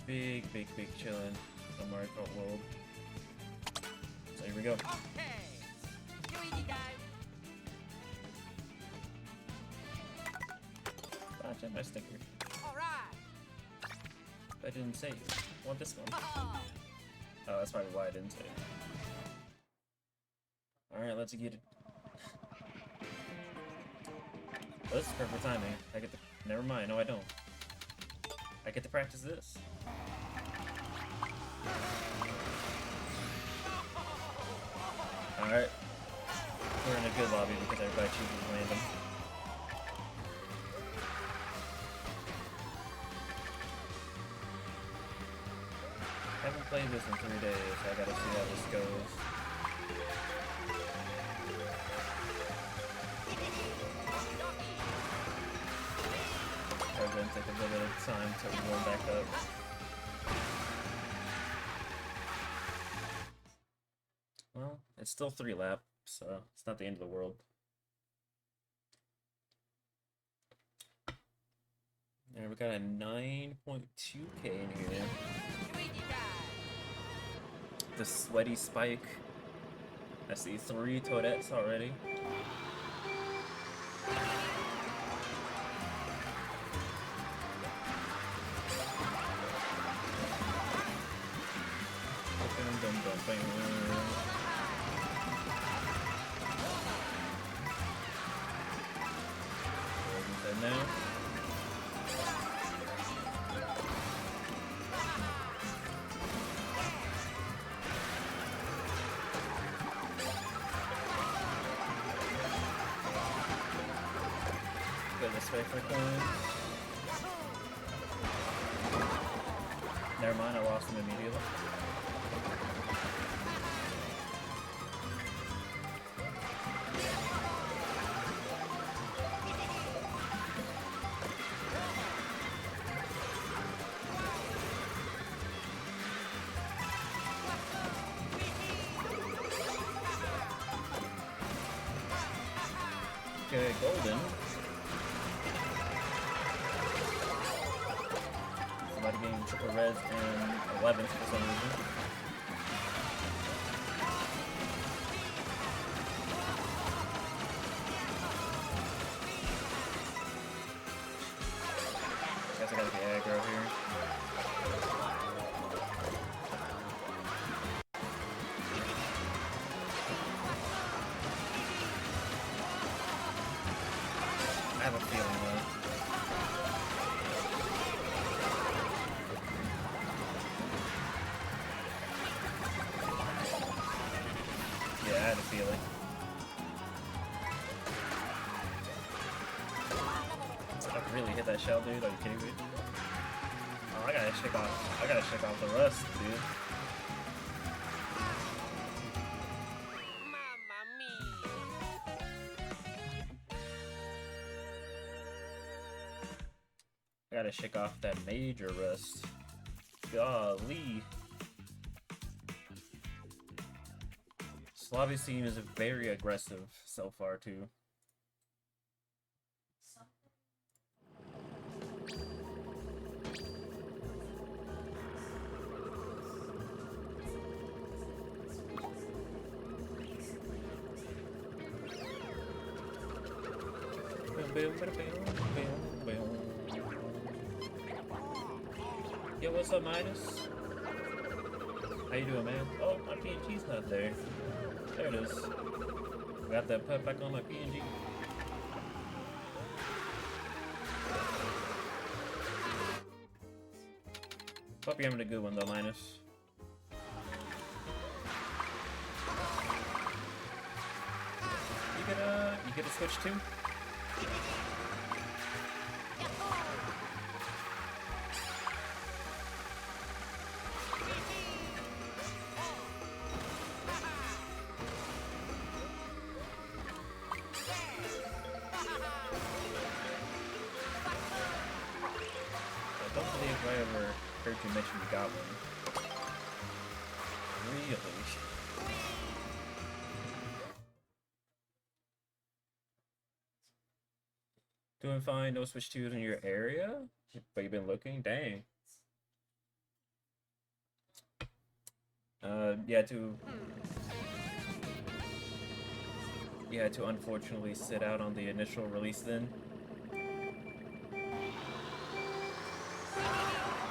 Big chillin' on Mario Kart World. So here we go. Okay. You easy guys. Ah, check my sticker. All right. I didn't save. I want this one. Oh, Oh, that's probably why I didn't save. Alright, let's get it. Oh, this is perfect timing. I get to. Never mind, no, I don't. I get to practice this. Alright. We're in a good lobby because everybody chooses random. Haven't played this in 3 days, so I gotta see how this goes. Probably gonna take a little bit of time to warm back up. Well, it's still 3 laps, so it's not the end of the world. And we got a 9.2k in here. you easy guys. The sweaty spike. I see 3 Toadettes already. Now. Go this way for coins. Never mind, I lost them immediately. Okay, golden. Somebody getting triple reds and 11s for some reason. Guess I gotta be aggro here. I have a feeling though. Yeah, I had a feeling. I really hit that shell, dude. Are you kidding me? Oh, I gotta shake off the rust, dude. Mamma mia. I gotta shake off that major rust. Golly. Slavic team is very aggressive so far, too. Yo, what's up, Midas? How you doing, man? Oh, my PNG's not there. There it is. Got that put back on my PNG. Hope you're having a good one though, Minus. You get a Switch too? I don't believe I ever heard you mention you got one. Really? Doing fine, no Switch 2s in your area? But you've been looking? Dang. You had to unfortunately sit out on the initial release then.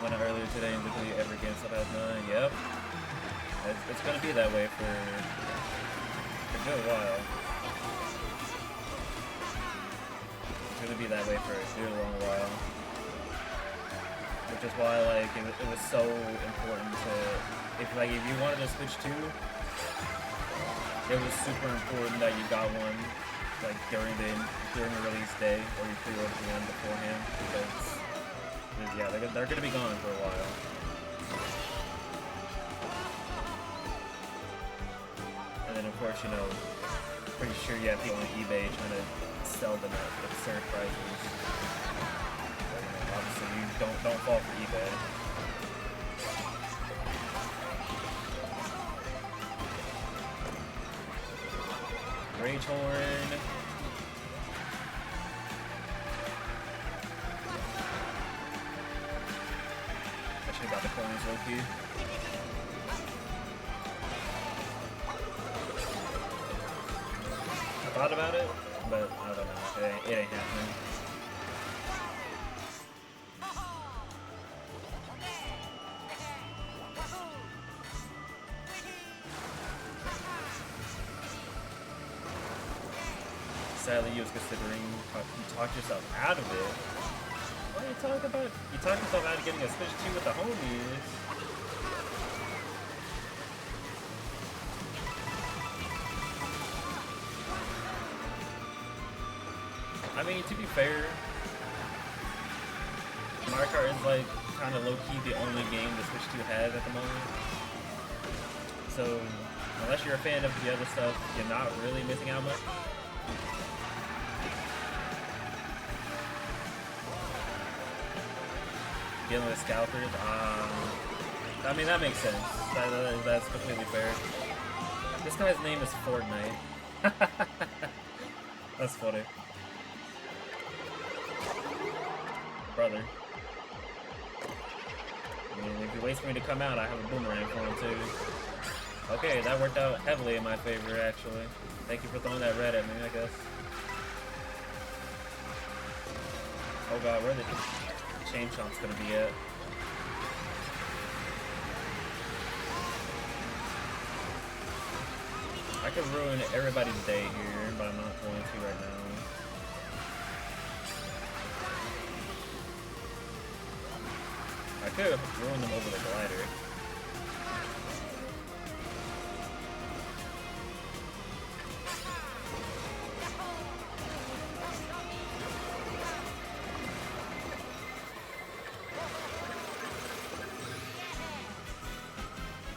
Went earlier today and literally every GameStop has none. Yep. It's gonna be that way for a good while. It's gonna be that way for a good long while. Which is why like it was so important to if you wanted to Switch 2, it was super important that you got one like during the release day or you pre-ordered one beforehand because yeah, they're gonna be gone for a while. And then of course, you know, pretty sure you have people on eBay trying to sell them at absurd prices. But, you know, obviously you don't fall for eBay. Rage Horn. I should've got the coins low-key. I thought about it, but I don't know. It ain't happening. Sadly, you was considering you talked yourself out of it. What are you talking about? You talked yourself out of getting a Switch 2 with the homies. I mean, to be fair, Mario Kart is like kind of low-key the only game the Switch 2 has at the moment. So, unless you're a fan of the other stuff, you're not really missing out much. Dealing with scalpers, I mean, that makes sense. That's completely fair. This guy's name is Fortnite. That's funny. Brother. I mean, if he waits for me to come out, I have a boomerang for him too. Okay, that worked out heavily in my favor, actually. Thank you for throwing that red at me, I guess. Oh god, where the chain chomp's gonna be at? I could ruin everybody's day here, but I'm not going to right now. I could have ruined them over the glider.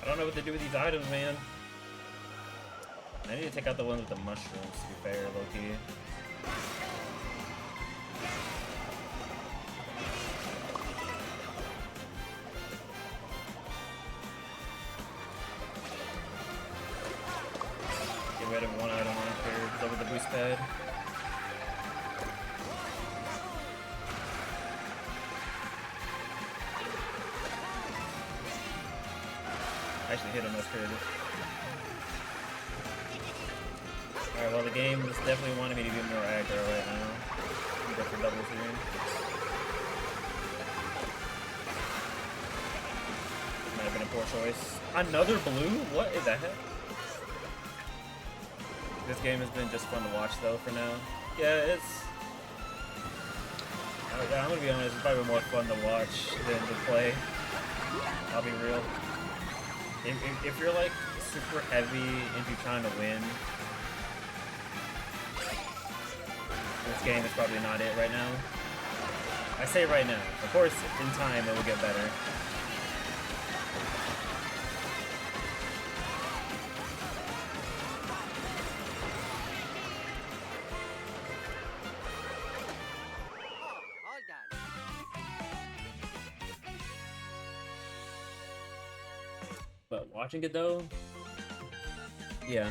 I don't know what to do with these items, man. I need to take out the ones with the mushrooms, to be fair, low-key. Get rid of one item on here, it's over the boost pad. I actually hit him, that's creative. Alright, well the game is definitely wanting me to be more aggro right now. Go for doubles here. Might have been a poor choice. Another blue? What is that? This game has been just fun to watch though for now. Yeah, I'm gonna be honest, it's probably more fun to watch than to play. I'll be real. If you're like super heavy into trying to win, this game is probably not it right now. I say right now. Of course, in time it will get better. All done. But watching it though, yeah,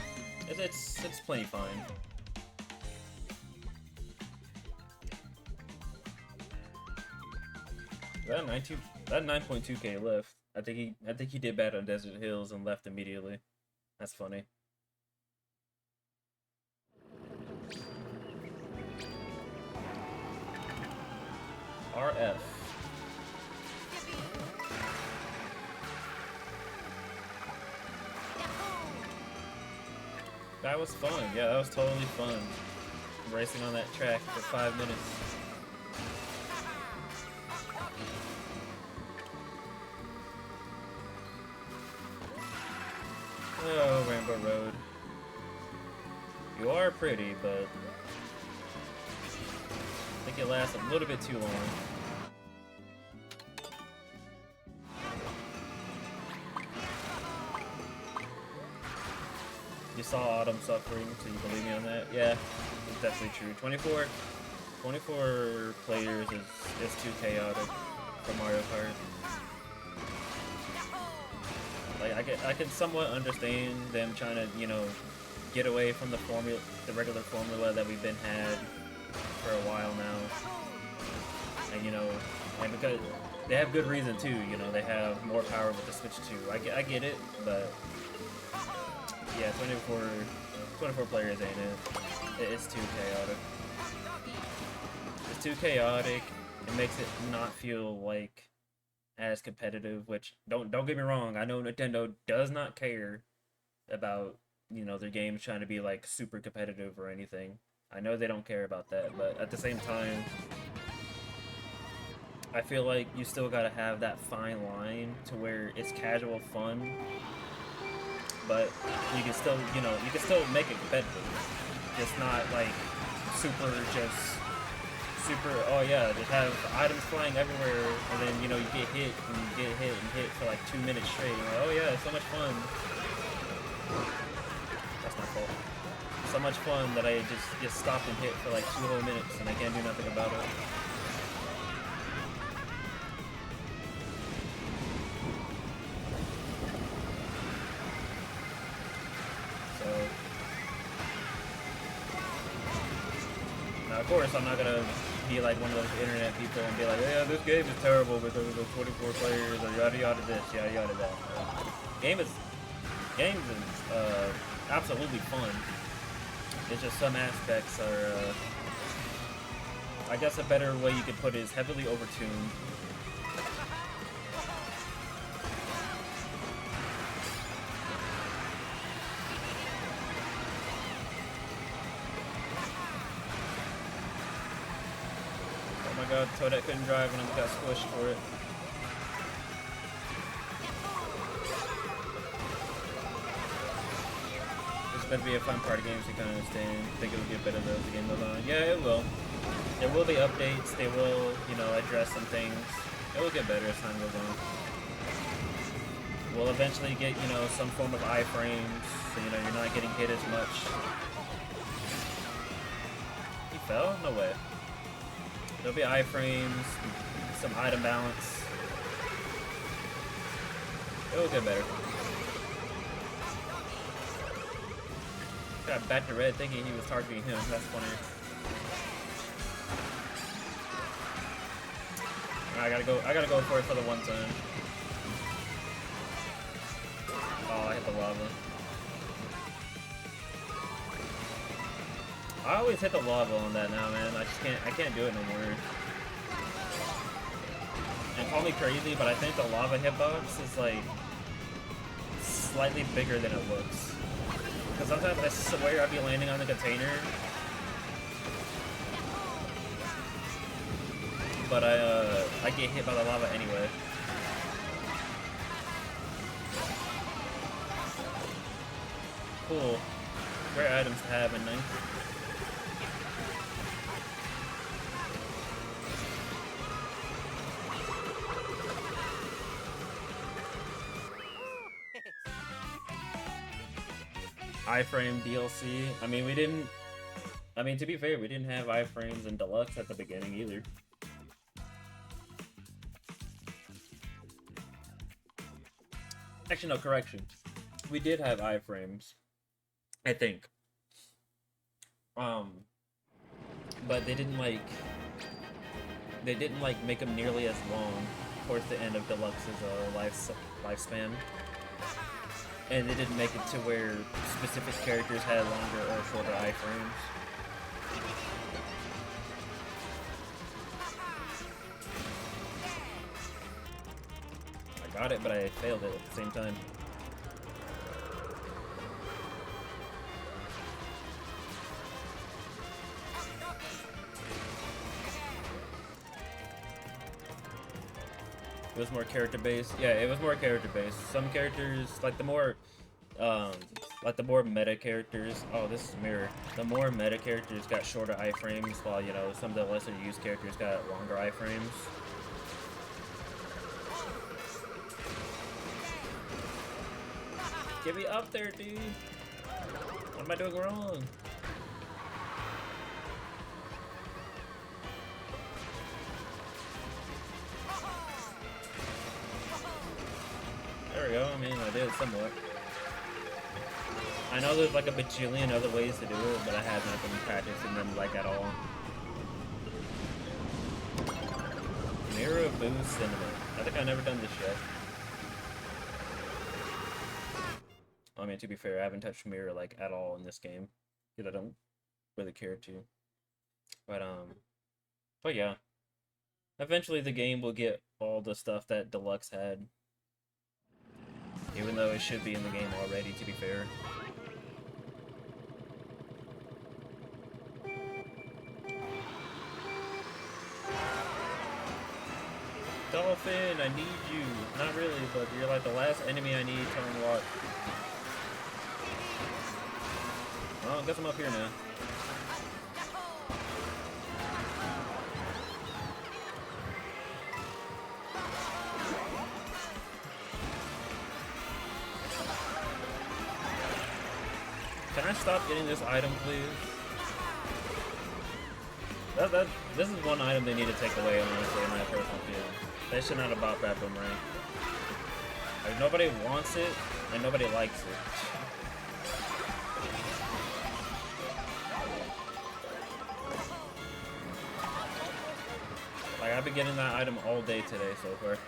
it's plenty fine. That 9.2k left. I think he did bad on Desert Hills and left immediately. That's funny. RF. That was fun. Yeah, that was totally fun. Racing on that track for 5 minutes. Oh, Rainbow Road. You are pretty, but I think it lasts a little bit too long. You saw Autumn suffering, so you believe me on that? Yeah, it's definitely true. 24 players is too chaotic for Mario Kart. Like I can somewhat understand them trying to, you know, get away from the regular formula that we've been had for a while now. And you know, and because they have good reason too, you know, they have more power with the Switch 2. I get it, but yeah, 24 players ain't it. It's too chaotic. It's too chaotic. It makes it not feel like as competitive, which don't get me wrong, I know Nintendo does not care about, you know, their games trying to be like super competitive or anything. I know they don't care about that, but at the same time, I feel like you still gotta have that fine line to where it's casual fun, but you can still, you know, you can still make it competitive. Just not like super, oh yeah, just have items flying everywhere, and then, you know, you get hit and get hit and hit for like 2 minutes straight. You're like, oh yeah, it's so much fun. That's my fault. So much fun that I just get stopped and hit for like 2 whole minutes, and I can't do nothing about it. So now, of course, I'm not gonna be like one of those internet people and be like, yeah, this game is terrible because of the 24 players or yada yada this, yada yada that. Games is absolutely fun. It's just some aspects are, I guess a better way you could put it is heavily overtuned. Oh my god, Toadette couldn't drive and I got squished for it. It's going to be a fun part of games to kind of understand. I think it'll get better as the game goes on. Yeah, it will. There will be updates. They will, you know, address some things. It will get better as time goes on. We'll eventually get, you know, some form of iframes, so, you know, you're not getting hit as much. He fell? No way. There'll be iframes, some item balance. It will get better. Got back to red thinking he was targeting him. That's funny. I gotta go for it for the one time. Oh, I hit the lava. I always hit the lava on that now, man. I can't do it no more. And call me crazy, but I think the lava hitbox is like slightly bigger than it looks. Because sometimes I swear I'd be landing on the container, but I get hit by the lava anyway. Cool. Great items to have in ninth. iframe DLC. I mean, to be fair, we didn't have iframes in Deluxe at the beginning either. Actually, no, correction. We did have iframes, I think. But they didn't like make them nearly as long. towards the end of Deluxe's lifespan, and they didn't make it to where specific characters had longer or shorter iframes. I got it, but I failed it at the same time. It was more character based. Yeah, it was more character based. Some characters, like the more meta characters. Oh, this is mirror. The more meta characters got shorter iframes, while you know some of the lesser used characters got longer iframes. Get me up there, dude. What am I doing wrong? There we go. I mean, I did somewhat. I know there's like a bajillion other ways to do it, but I have not been practicing them like at all. Mirror boost cinnamon. I think I've never done this yet. I mean, to be fair, I haven't touched mirror like at all in this game because I don't really care to. But yeah. Eventually, the game will get all the stuff that Deluxe had. Even though it should be in the game already, to be fair. Dolphin, I need you. Not really, but you're like the last enemy I need to unlock. Well, I guess I'm up here now. Can I stop getting this item, please? This is one item they need to take away, honestly, in my personal feeling. They should not have bought that boomerang. Like, nobody wants it, and nobody likes it. Like, I've been getting that item all day today so far.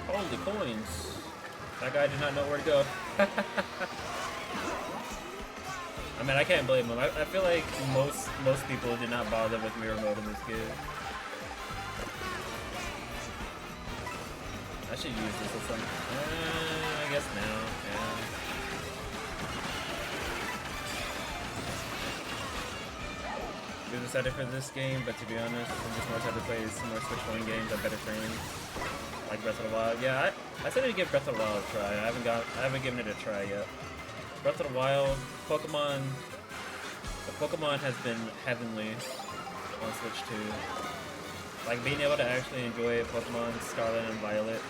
Holy coins. That guy did not know where to go. I mean, I can't blame him. I feel like most people did not bother with mirror mode in this game. I should use this as some... I guess now, yeah. I'm excited for this game, but to be honest, I'm just more excited to play some more Switch 1 games at better frames. Like Breath of the Wild. Yeah, I said I'd give Breath of the Wild a try. I haven't given it a try yet. Breath of the Wild, Pokemon has been heavenly on Switch 2. Like being able to actually enjoy Pokemon Scarlet and Violet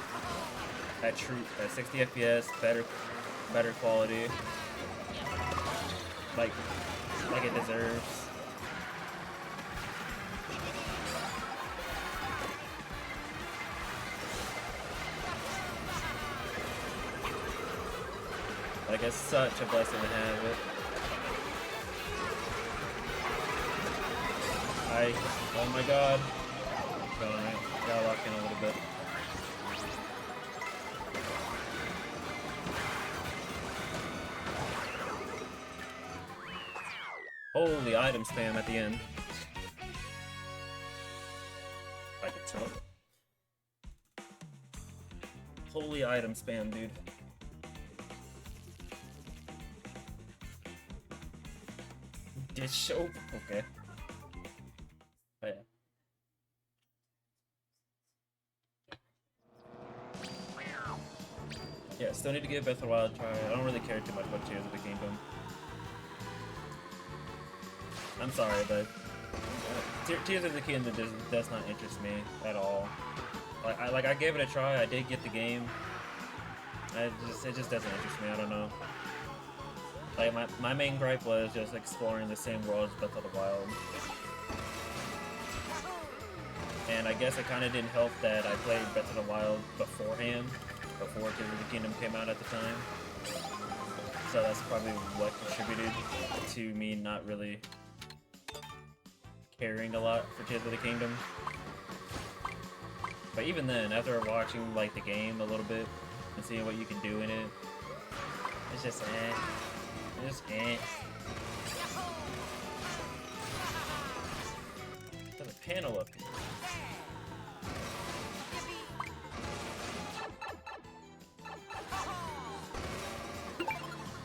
at 60 FPS, better quality, like it deserves. Like, it's such a blessing to have it. Oh my god. Gotta lock in a little bit. Holy item spam at the end. I can tell. Holy item spam, dude. Dish soap? Okay. Oh, yeah. Yeah, still need to give Breath of the Wild a try. I don't really care too much about Tears of the Kingdom. I'm sorry, but Tears of the Kingdom does not interest me at all. Like I gave it a try. I did get the game. It just doesn't interest me. I don't know. Like my main gripe was just exploring the same world as Breath of the Wild. And I guess it kind of didn't help that I played Breath of the Wild beforehand, before Tears of the Kingdom came out at the time. So that's probably what contributed to me not really caring a lot for Tears of the Kingdom. But even then, after watching like the game a little bit and seeing what you can do in it, it's just It's just There's a panel up here.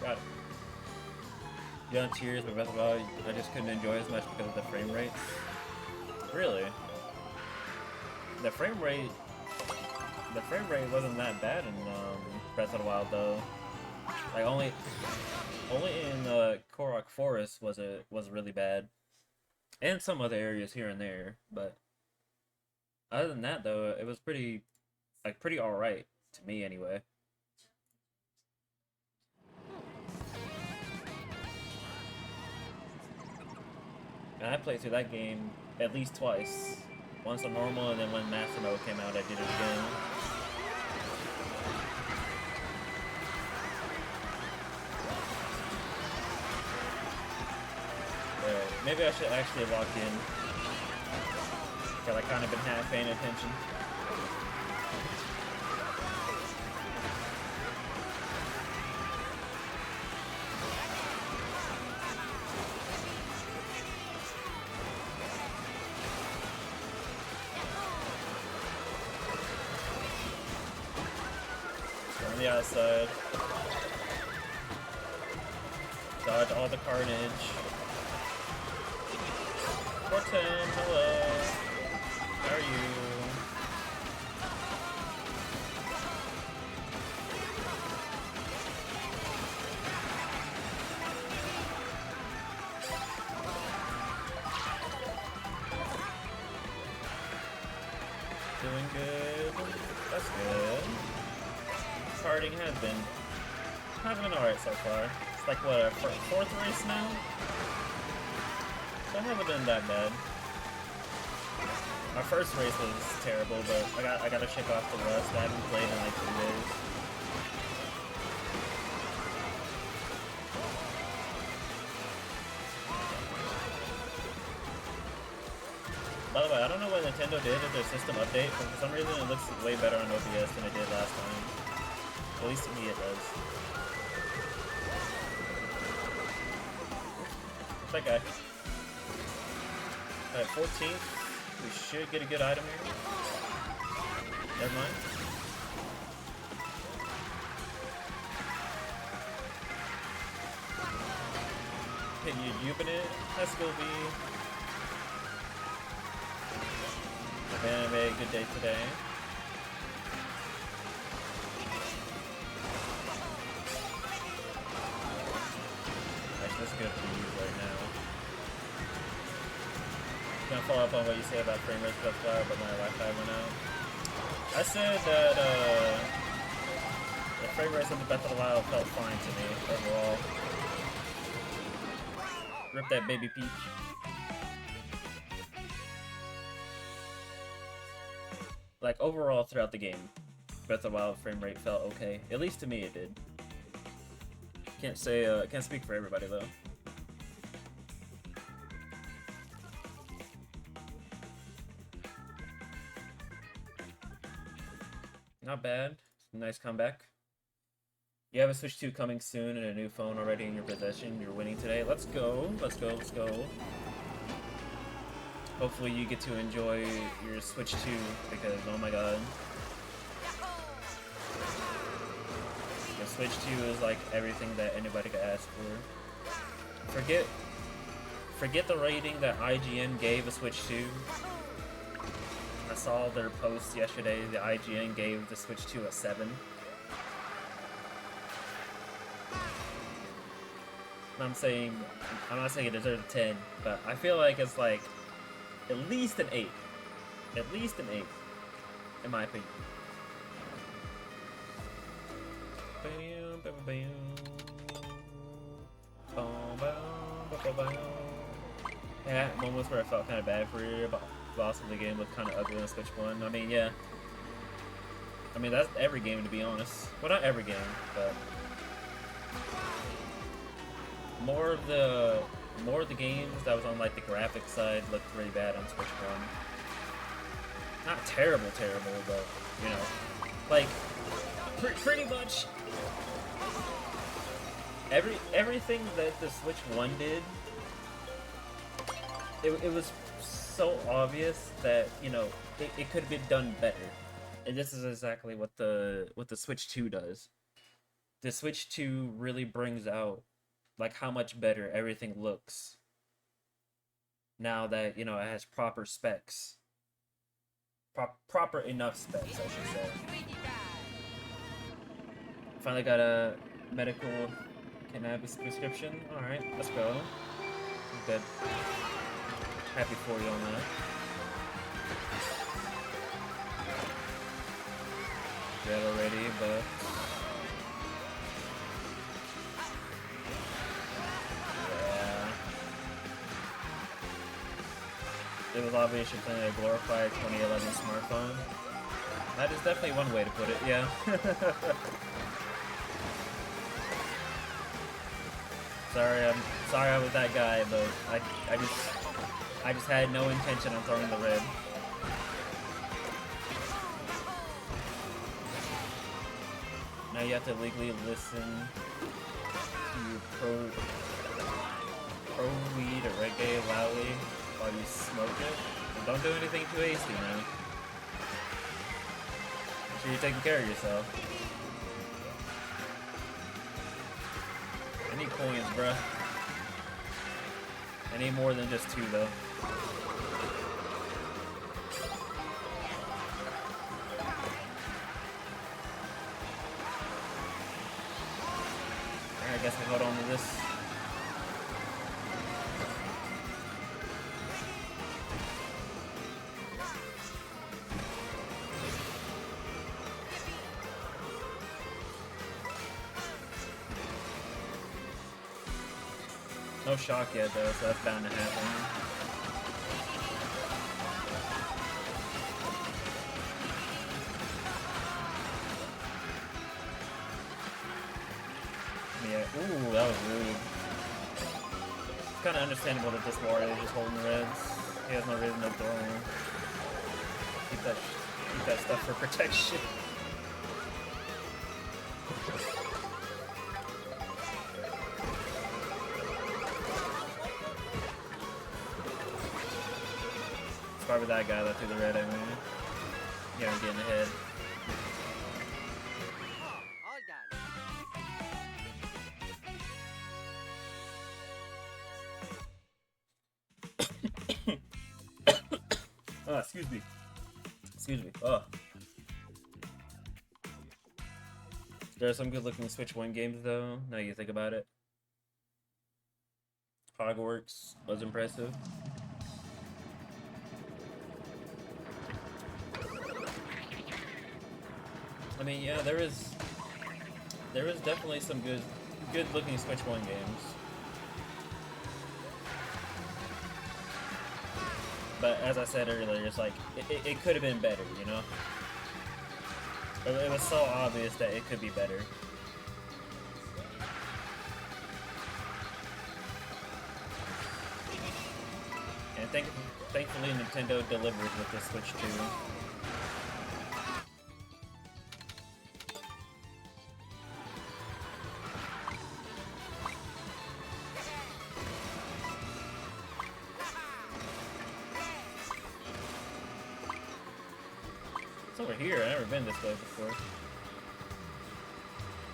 Got it. Beyond Tears, but Breath of the Wild, I just couldn't enjoy as much because of the frame rate. Really? The frame rate wasn't that bad in Breath of the Wild though. Like only in Korok Forest was really bad, and some other areas here and there. But other than that though, it was pretty alright to me anyway. And I played through that game at least twice. Once on normal, and then when Master Mode came out, I did it again. But maybe I should actually walk in. Because I kind of been half paying attention. On the outside. Dodge all the carnage. Corten, hello. How are you? Doing good. That's good. Karting hasn't been alright so far. It's like what, our fourth race now? So it hasn't been that bad. Our first race was terrible, but I gotta shake off the rust. I haven't played in like 3 days. By the way, I don't know what Nintendo did with their system update, but for some reason it looks way better on OBS than it did last time. At least to me it does. That guy. Alright, 14th. We should get a good item here. Never mind. Can you Jubilant? Let's go be. Man, I made a good day today. Actually, that's good for you right now. Gonna follow up on what you said about frame rate stuff, but my Wi-Fi went out. I said that the frame rates of the Breath of the Wild felt fine to me overall. Rip that baby Peach. Like overall throughout the game, Breath of the Wild frame rate felt okay. At least to me it did. Can't say can't speak for everybody though. Not bad. Nice comeback. You have a Switch 2 coming soon and a new phone already in your possession. You're winning today. Let's go. Let's go. Let's go. Hopefully you get to enjoy your Switch 2 because, oh my god. The Switch 2 is like everything that anybody could ask for. Forget the rating that IGN gave a Switch 2. I saw their post yesterday. The IGN gave the Switch 2 a 7. I'm not saying it deserves a 10, but I feel like it's like at least an 8. At least an 8, in my opinion. Yeah, moments where I felt kind of bad for boss of the game looked kind of ugly on Switch 1. I mean, yeah. I mean, that's every game, to be honest. Well, not every game, but more of the games that was on like the graphic side looked really bad on Switch 1. Not terrible, but you know, like pretty much everything that the Switch 1 did, it was so obvious that, you know, it could have been done better. And this is exactly what the Switch 2 does. The Switch 2 really brings out like how much better everything looks now that, you know, it has proper specs. Proper enough specs, I should say. Finally got a medical cannabis prescription. Alright, let's go. Good. Happy for you on that. Red already, but yeah. It was obvious you're playing a glorified 2011 smartphone. That is definitely one way to put it, yeah. Sorry I was that guy, but I just had no intention on throwing the red. Now you have to legally listen to pro weed or reggae loudly while you smoke it. And don't do anything too hasty, man. Make sure you're taking care of yourself. I need coins, bruh. I need more than just 2, though. Alright, I guess we hold on to this. No shock yet, though, so that's bound to happen. Yeah, ooh, that was rude. It's kind of understandable that this warrior is just holding the reds. He has no reason to throw them. Keep that stuff for protection. It's probably that guy that threw the red at me. Yeah, I'm getting ahead. All done. Oh, excuse me. Excuse me. Oh. There are some good-looking Switch 1 games, though, now you think about it. Hogwarts was impressive. I mean, yeah, there is definitely some good-looking Switch 1 games. But as I said earlier, it's like, it could have been better, you know? It was so obvious that it could be better. And thankfully Nintendo delivered with the Switch 2. It's over here. I've never been this way before.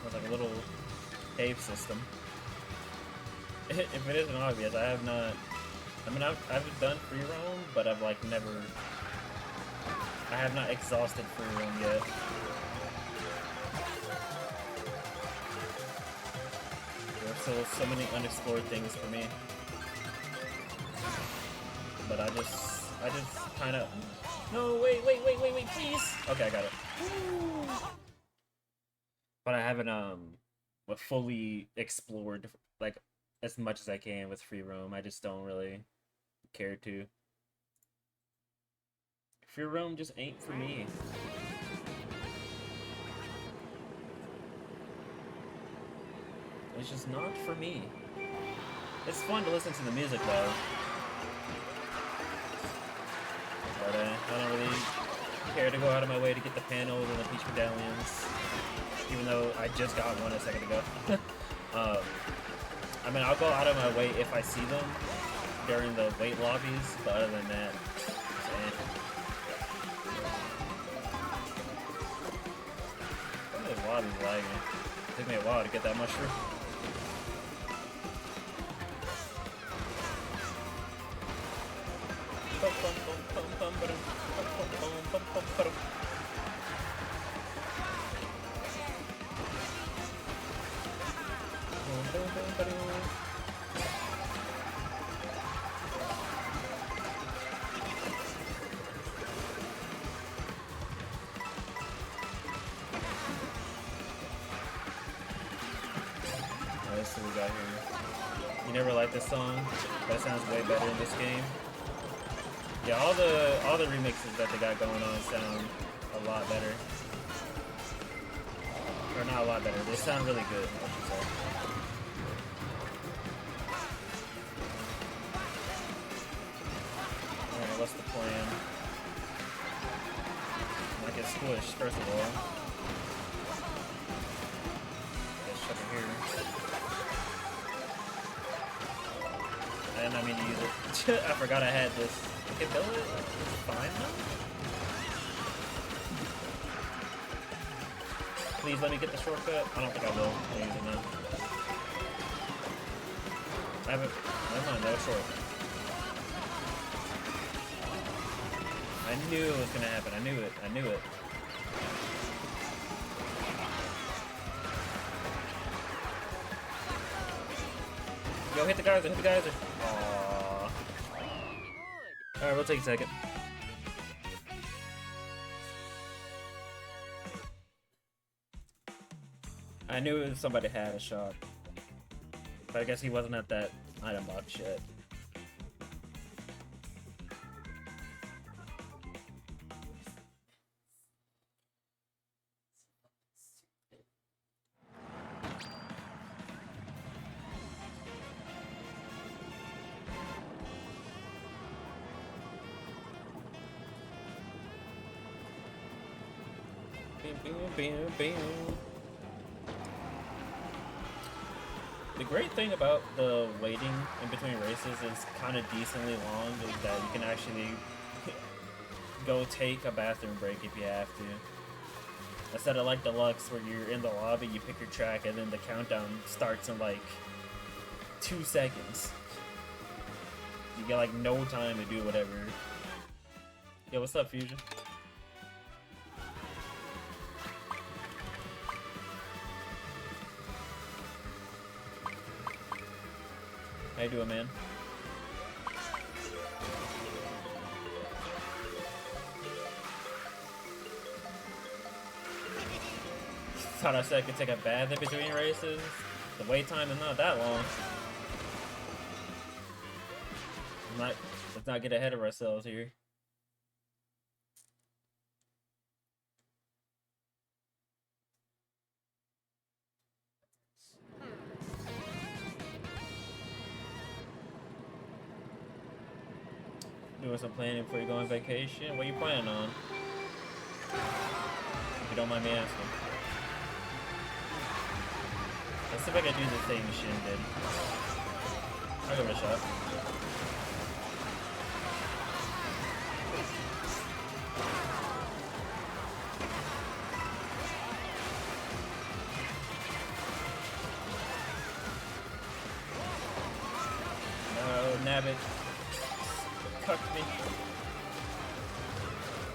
It's like a little cave system. If it isn't obvious, I have not. I mean, I've done free roam, but I've like never. I have not exhausted free roam yet. There are still so many unexplored things for me. But I just kind of. No, wait, please! Okay, I got it. But I haven't, fully explored, like, as much as I can with free roam. I just don't really care to. Fear Realm just ain't for me. It's just not for me. It's fun to listen to the music though. But I don't really care to go out of my way to get the panels and the peach medallions. Even though I just got one a second ago. I mean, I'll go out of my way if I see them during the wait lobbies, but other than that, this lobby's lagging. It took me a while to get that mushroom. Let's see what we got here. You never liked this song, but it sounds way better in this game. Yeah, all the remixes that they got going on sound a lot better. Or not a lot better, they sound really good, I should say. Alright, what's the plan? I get squished, first of all. Let's shove it here. I did not mean to use it. I forgot I had this. Okay, build it. It's fine though. Please let me get the shortcut. I don't think I will. I'll use it now. I haven't. Never mind, that was short. I knew it was gonna happen. I knew it. I knew it. Yo, hit the geyser, hit the geyser. Aww. Alright, we'll take a second. I knew somebody had a shot. But I guess he wasn't at that item box yet. The great thing about the waiting in between races is kind of decently long, is that you can actually go take a bathroom break if you have to. Instead of like Deluxe where you're in the lobby, you pick your track, and then the countdown starts in like 2 seconds. You get like no time to do whatever. Yo, what's up, Fusion? How you doing, man? Thought I said I could take a bath in between races. The wait time is not that long. Let's not get ahead of ourselves here. Doing some planning before you go on vacation? What are you planning on? If you don't mind me asking. Let's see if I can do the thing Shin did. I'll give it a shot. No, nabbit. Cucked me.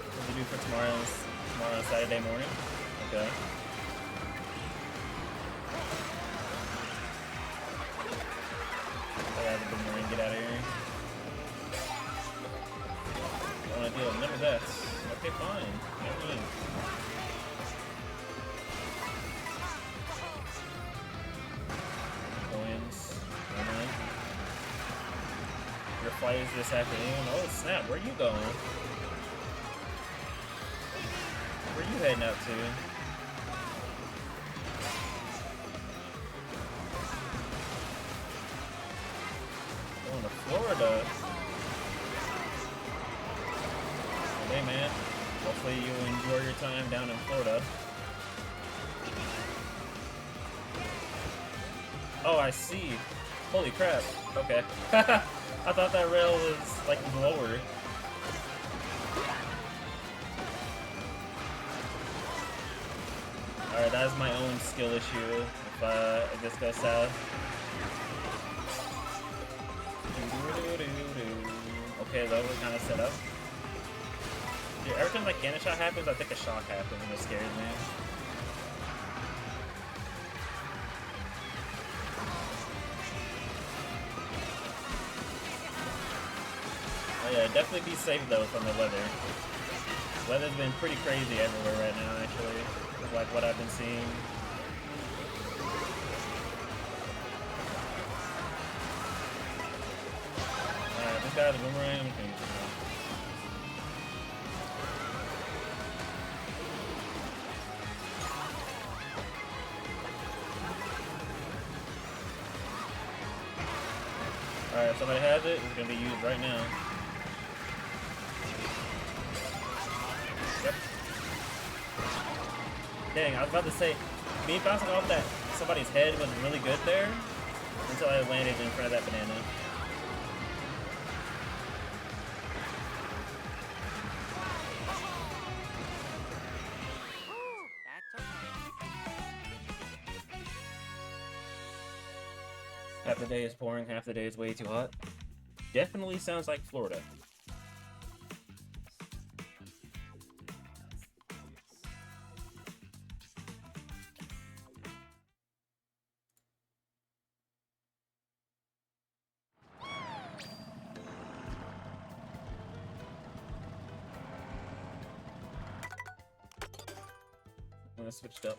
What do you do for tomorrow Saturday morning? Okay. I gotta the boomerang, get out of here. I wanna deal with none of that. Okay, fine. Never mind. Coins. Never mind. Your flight is this afternoon. Oh snap, where are you going? you heading out to? Going to Florida. Hey man, hopefully you enjoy your time down in Florida. Oh, I see. Holy crap. Okay. I thought that rail was like lower. Alright, that is my own skill issue if this goes south. Okay, though, we're kind of set up. Dude, every time like cannon shot happens, I think a shock happens and it scares me. Oh yeah, definitely be safe though from the weather. Weather's been pretty crazy everywhere right now, actually. Like what I've been seeing. Alright, this guy's a boomerang. I'm thinking. Alright, somebody has it. It's gonna be used right now. Yep. Dang, I was about to say, me bouncing off that somebody's head was really good there until I landed in front of that banana. That's okay. Half the day is pouring, half the day is way too hot. Definitely sounds like Florida. I'm gonna switch it up.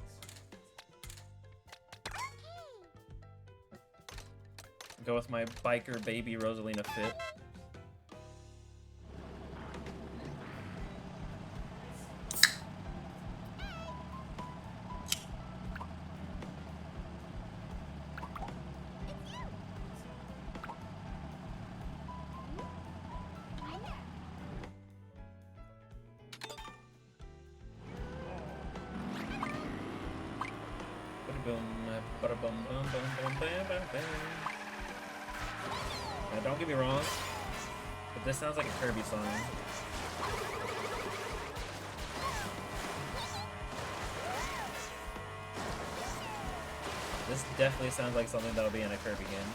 Go with my biker baby Rosalina fit. Now, don't get me wrong, but this sounds like a Kirby song. This definitely sounds like something that'll be in a Kirby game.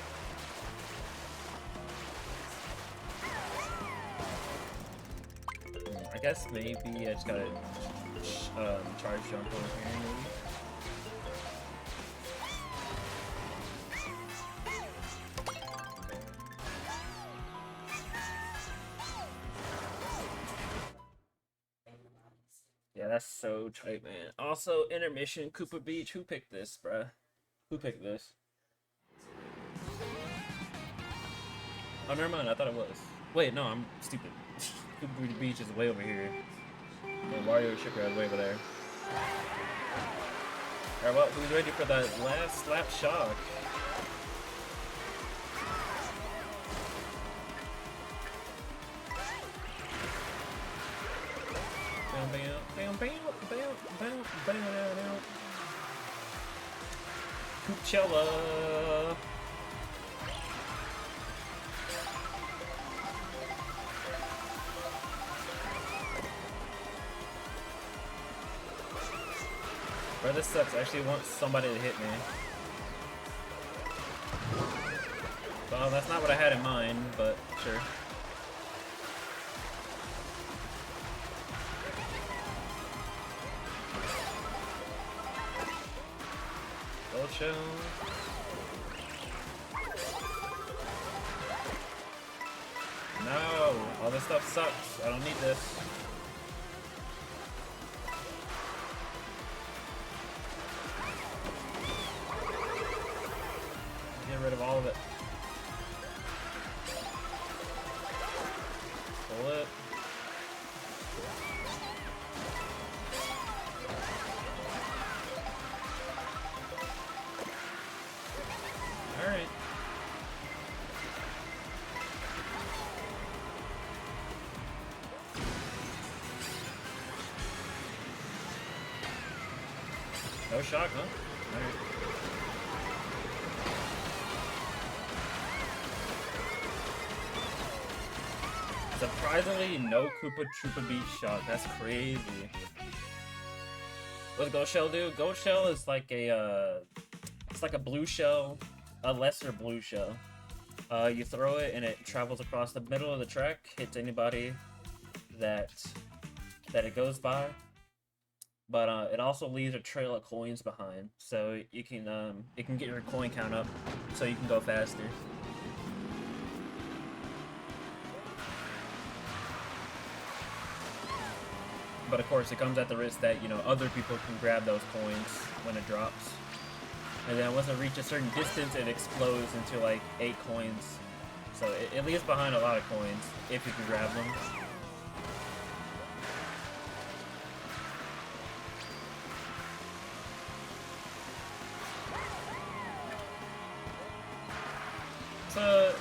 I guess maybe I just gotta charge jump over here maybe. Yeah, that's so tight, man. Also, intermission, Cooper Beach. Who picked this, bruh? Who picked this? Oh, never mind. I thought it was. Wait, no, I'm stupid. Cooper Beach is way over here. And Wario Sugar is way over there. Alright, well, who's ready for that last slap shock? Coachella. Bro, this sucks. I actually want somebody to hit me. Well, that's not what I had in mind, but sure. Show. No, all this stuff sucks. I don't need this. Get rid of all of it. Pull it. No shock, huh? Alright. Surprisingly, no Koopa Troopa beat shock. That's crazy. What does Ghost Shell do? Ghost Shell is like it's like a blue shell, a lesser blue shell. You throw it and it travels across the middle of the track, hits anybody that it goes by. But it also leaves a trail of coins behind, so you can it can get your coin count up, so you can go faster. But of course, it comes at the risk that, you know, other people can grab those coins when it drops. And then once it reaches a certain distance, it explodes into like 8 coins. So it leaves behind a lot of coins, if you can grab them.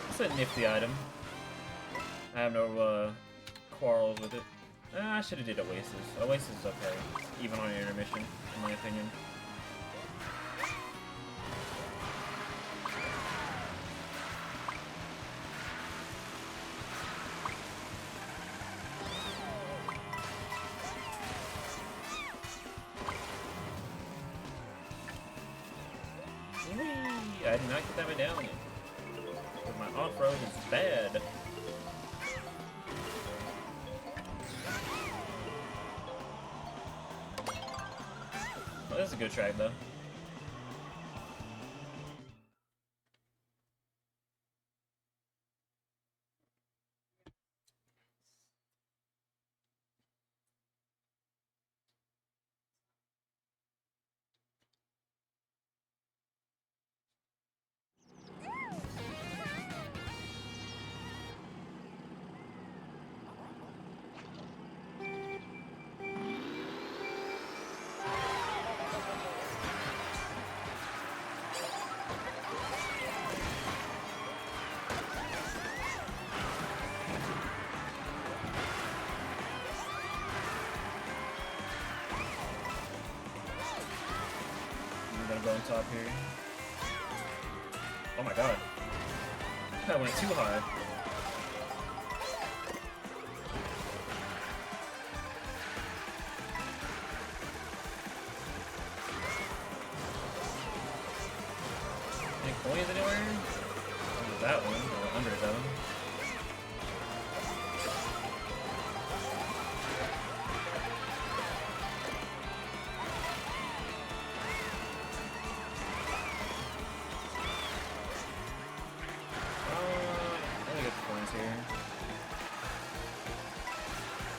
It's a nifty item. I have no quarrels with it. I should have did Oasis. Oasis is okay, even on an intermission, in my opinion. Whee! I did not get that medallion. But my off-road is bad. Well, this is a good track, though. Go on top here. Oh my god. That went too high. Any coins anywhere? Under that one, or under that one.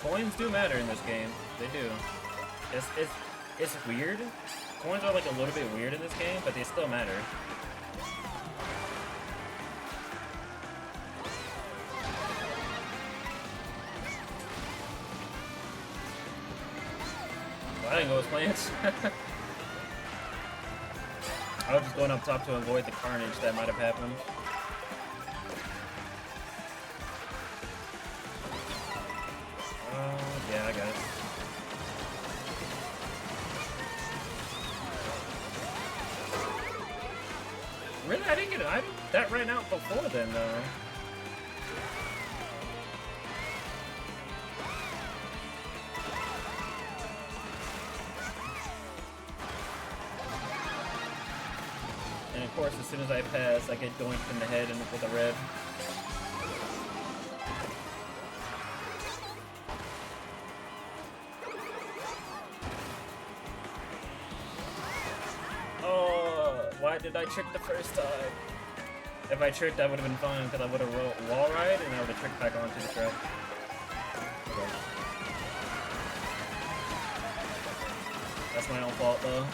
Coins do matter in this game. They do. It's weird. Coins are like a little bit weird in this game, but they still matter. Well, I didn't go with plants. I was just going up top to avoid the carnage that might have happened. Yeah, I got it. Really? I didn't get that ran out before then, though. And of course, as soon as I pass, I get doinked in the head and with a red. Why did I trick the first time? If I tricked, I would have been fine, because I would have wall ride and I would have tricked back onto the track. Okay. That's my own fault, though.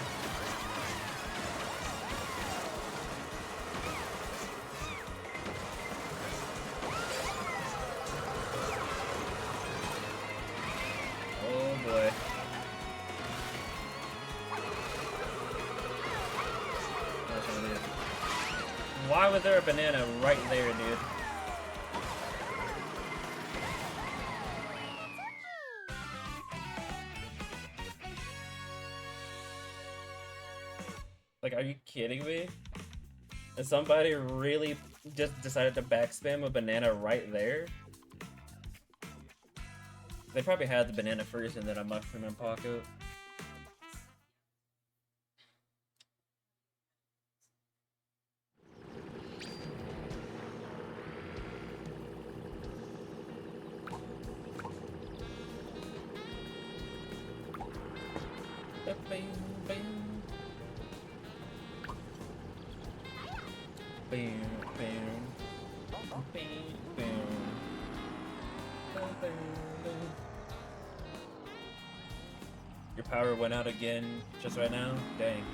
Oh boy. Why was there a banana right there, dude? Like, are you kidding me? And somebody really just decided to backspam a banana right there? They probably had the banana first and then a mushroom in pocket. Your power went out again just right now? Dang.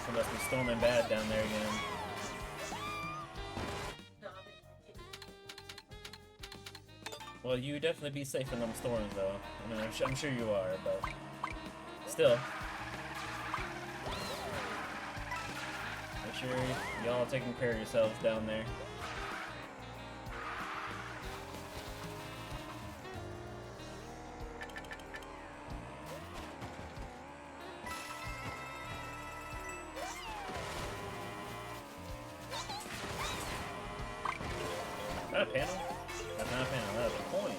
So must be storming bad down there again. Well, you definitely be safe in them storms, though. I mean, I'm sure you are, but still. Make sure y'all taking care of yourselves down there. Is that a panel? That's not a panel, that was a coin.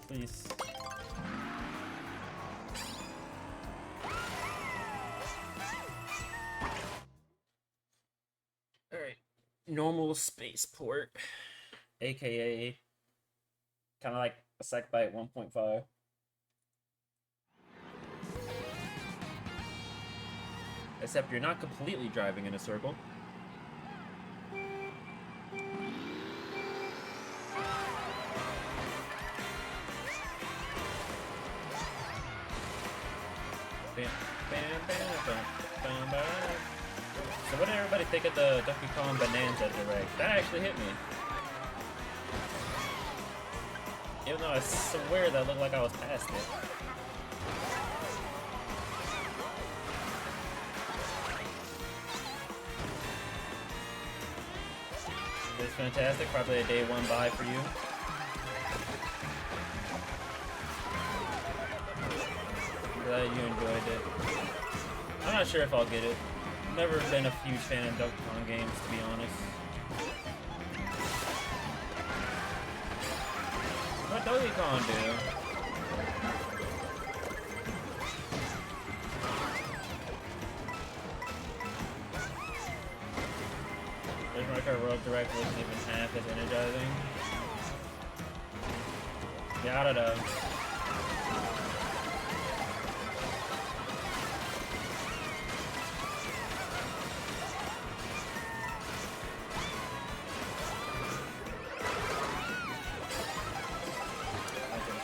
Please. Alright. Normal spaceport. AKA kinda like a Sackbite 1.5. Except you're not completely driving in a circle. So what did everybody think of the Donkey Kong Bonanza Direct? That actually hit me. Even though I swear that looked like I was past it. It's fantastic, probably a day one buy for you. Glad you enjoyed it. I'm not sure if I'll get it. Never been a huge fan of Donkey Kong games, to be honest. What Donkey Kong do? There's my car Rogue Direct wasn't even half as energizing. Yeah, I don't know.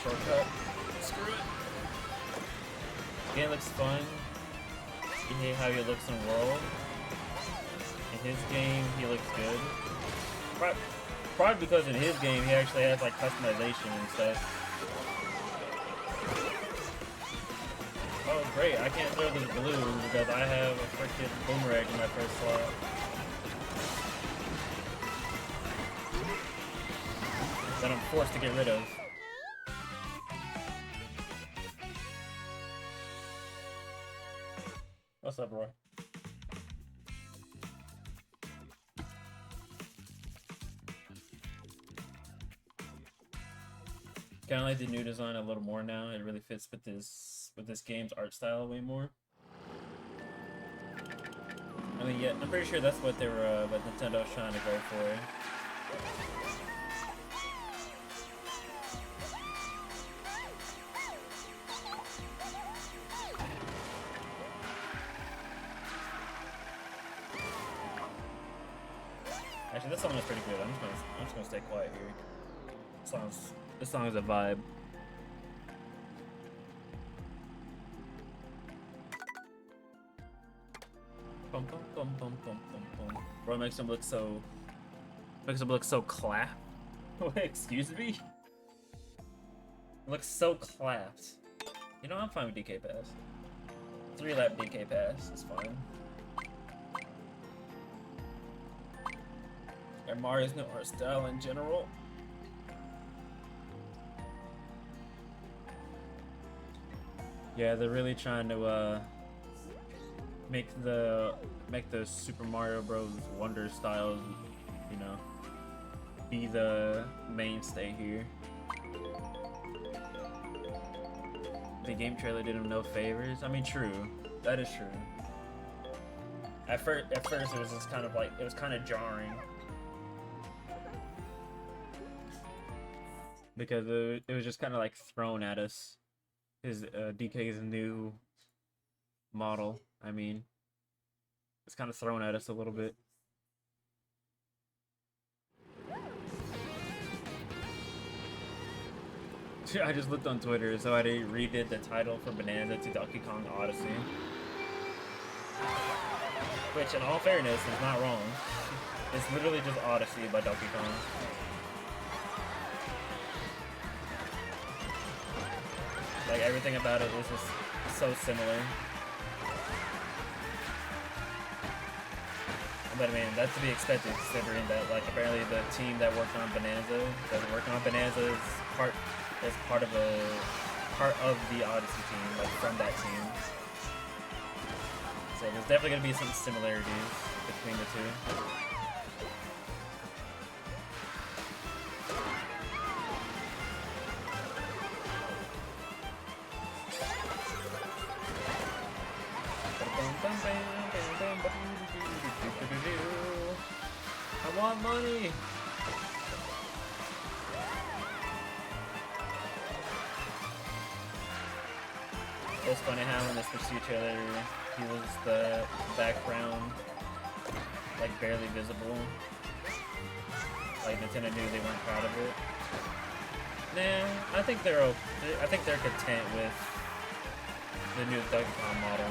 Shortcut. Screw it. Game looks fun. You hate how he looks in World. In his game, he looks good. Probably because in his game, he actually has like customization and stuff. Oh great, I can't throw this blue because I have a freaking boomerang in my first slot. That I'm forced to get rid of. What's up, Roy? Kind of like the new design a little more now. It really fits with this game's art style way more. I mean, yeah, I'm pretty sure that's what they were, what Nintendo was trying to go for. Actually, this song is pretty good. I'm just gonna stay quiet here. This song is a vibe. Bum, bum, bum, bum, bum, bum, bum. Bro, makes him look so clapped. Excuse me? Looks so clapped. You know, I'm fine with DK pass. 3-lap DK pass is fine. And Mario's new art style in general. Yeah, they're really trying to make the Super Mario Bros. Wonder style, you know, be the mainstay here. The game trailer did him no favors. I mean, true. That is true. At first, it was just kind of like, it was kind of jarring. Because it was just kind of like thrown at us. His DK's new model. I mean, it's kind of thrown at us a little bit. I just looked on Twitter, so I redid the title for Bonanza to Donkey Kong Odyssey. Which, in all fairness, is not wrong. It's literally just Odyssey by Donkey Kong. Like, everything about it is just so similar. But I mean, that's to be expected, considering that, like, apparently the team that worked on Bonanza, is part of the Odyssey team, like from that team. So there's definitely gonna be some similarities between the two. I want money! It's funny how in this Pursuit trailer, he was the background, like barely visible. Like Nintendo knew they weren't proud of it. Nah, I think they're content with the new Donkey Kong model.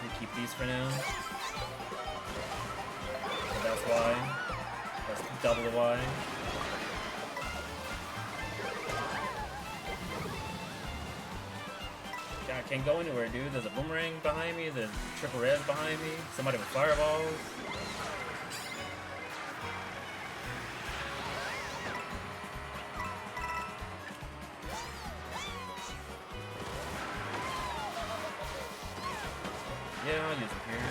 We keep these for now. So that's why. That's double the why. God, I can't go anywhere, dude. There's a boomerang behind me. There's triple res behind me. Somebody with fireballs. Yeah, I'll use it here.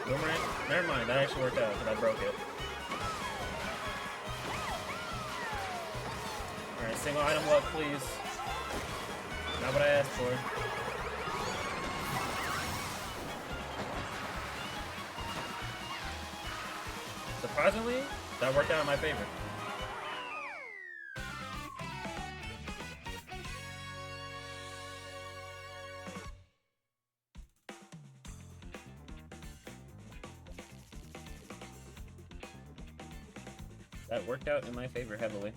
Boomerang? Never mind, that actually worked out because I broke it. Alright, single item luck, please. Not what I asked for. Surprisingly, that worked out in my favor. That worked out in my favor heavily.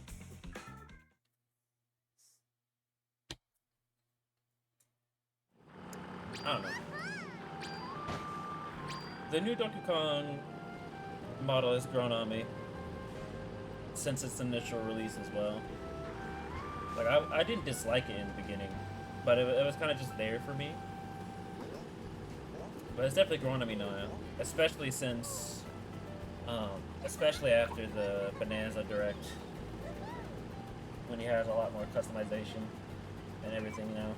I don't know. The new Donkey Kong model has grown on me since its initial release as well. Like, I didn't dislike it in the beginning, but it was kind of just there for me. But it's definitely grown on me now, especially since, especially after the Bonanza Direct, when he has a lot more customization and everything now.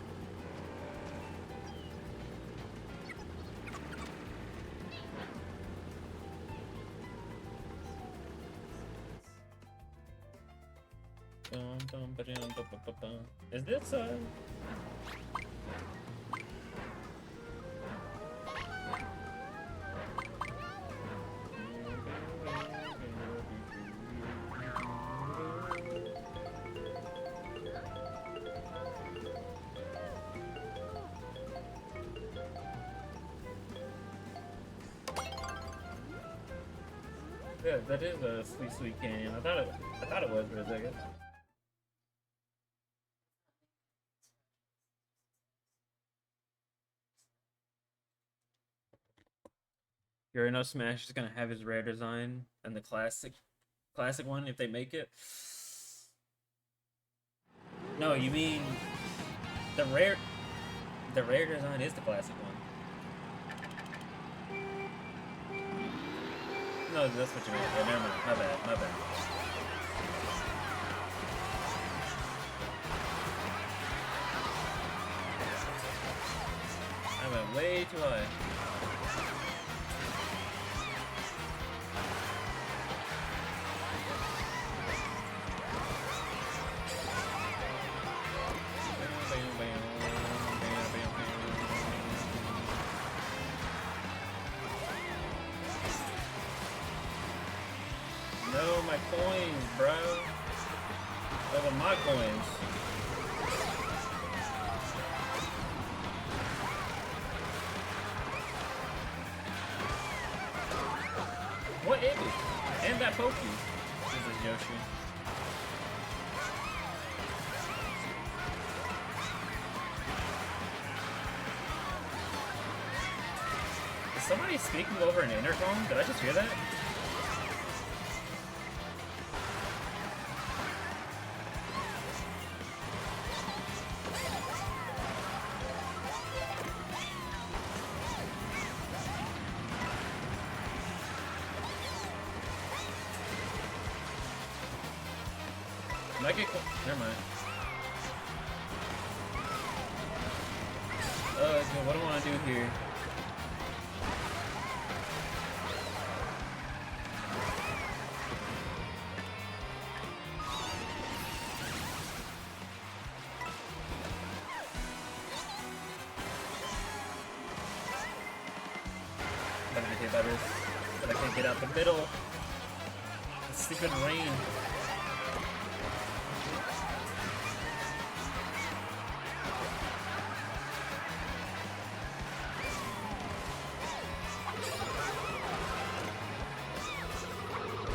Is this yeah, that is a sweet canyon. I thought it was, for a second. You already know Smash is gonna have his rare design and the classic one if they make it. No, you mean the rare design is the classic one. No, that's what you meant. Yeah, never mind. My bad. My bad. I went way too high. No, my coins, bro. Those are my coins. What is it? And that Pokey. This is Yoshi. Is somebody speaking over an intercom? Did I just hear that? Might get never mind. Okay, what do I want to do here? I'm gonna get hit by this, but I can't get out the middle. It's stupid rain.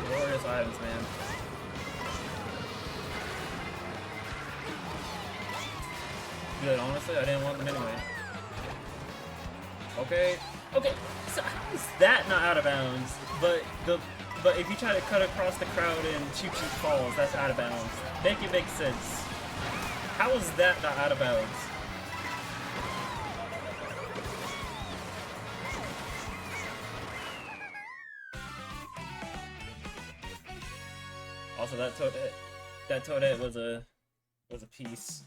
Glorious items, man. Good, honestly, I didn't want them anyway. Okay, okay. So how is that not out of bounds? But if you try to cut across the crowd and Choo Choo falls, that's out of bounds. Make it make sense. How is that not out of bounds? Also, that Toadette was a piece.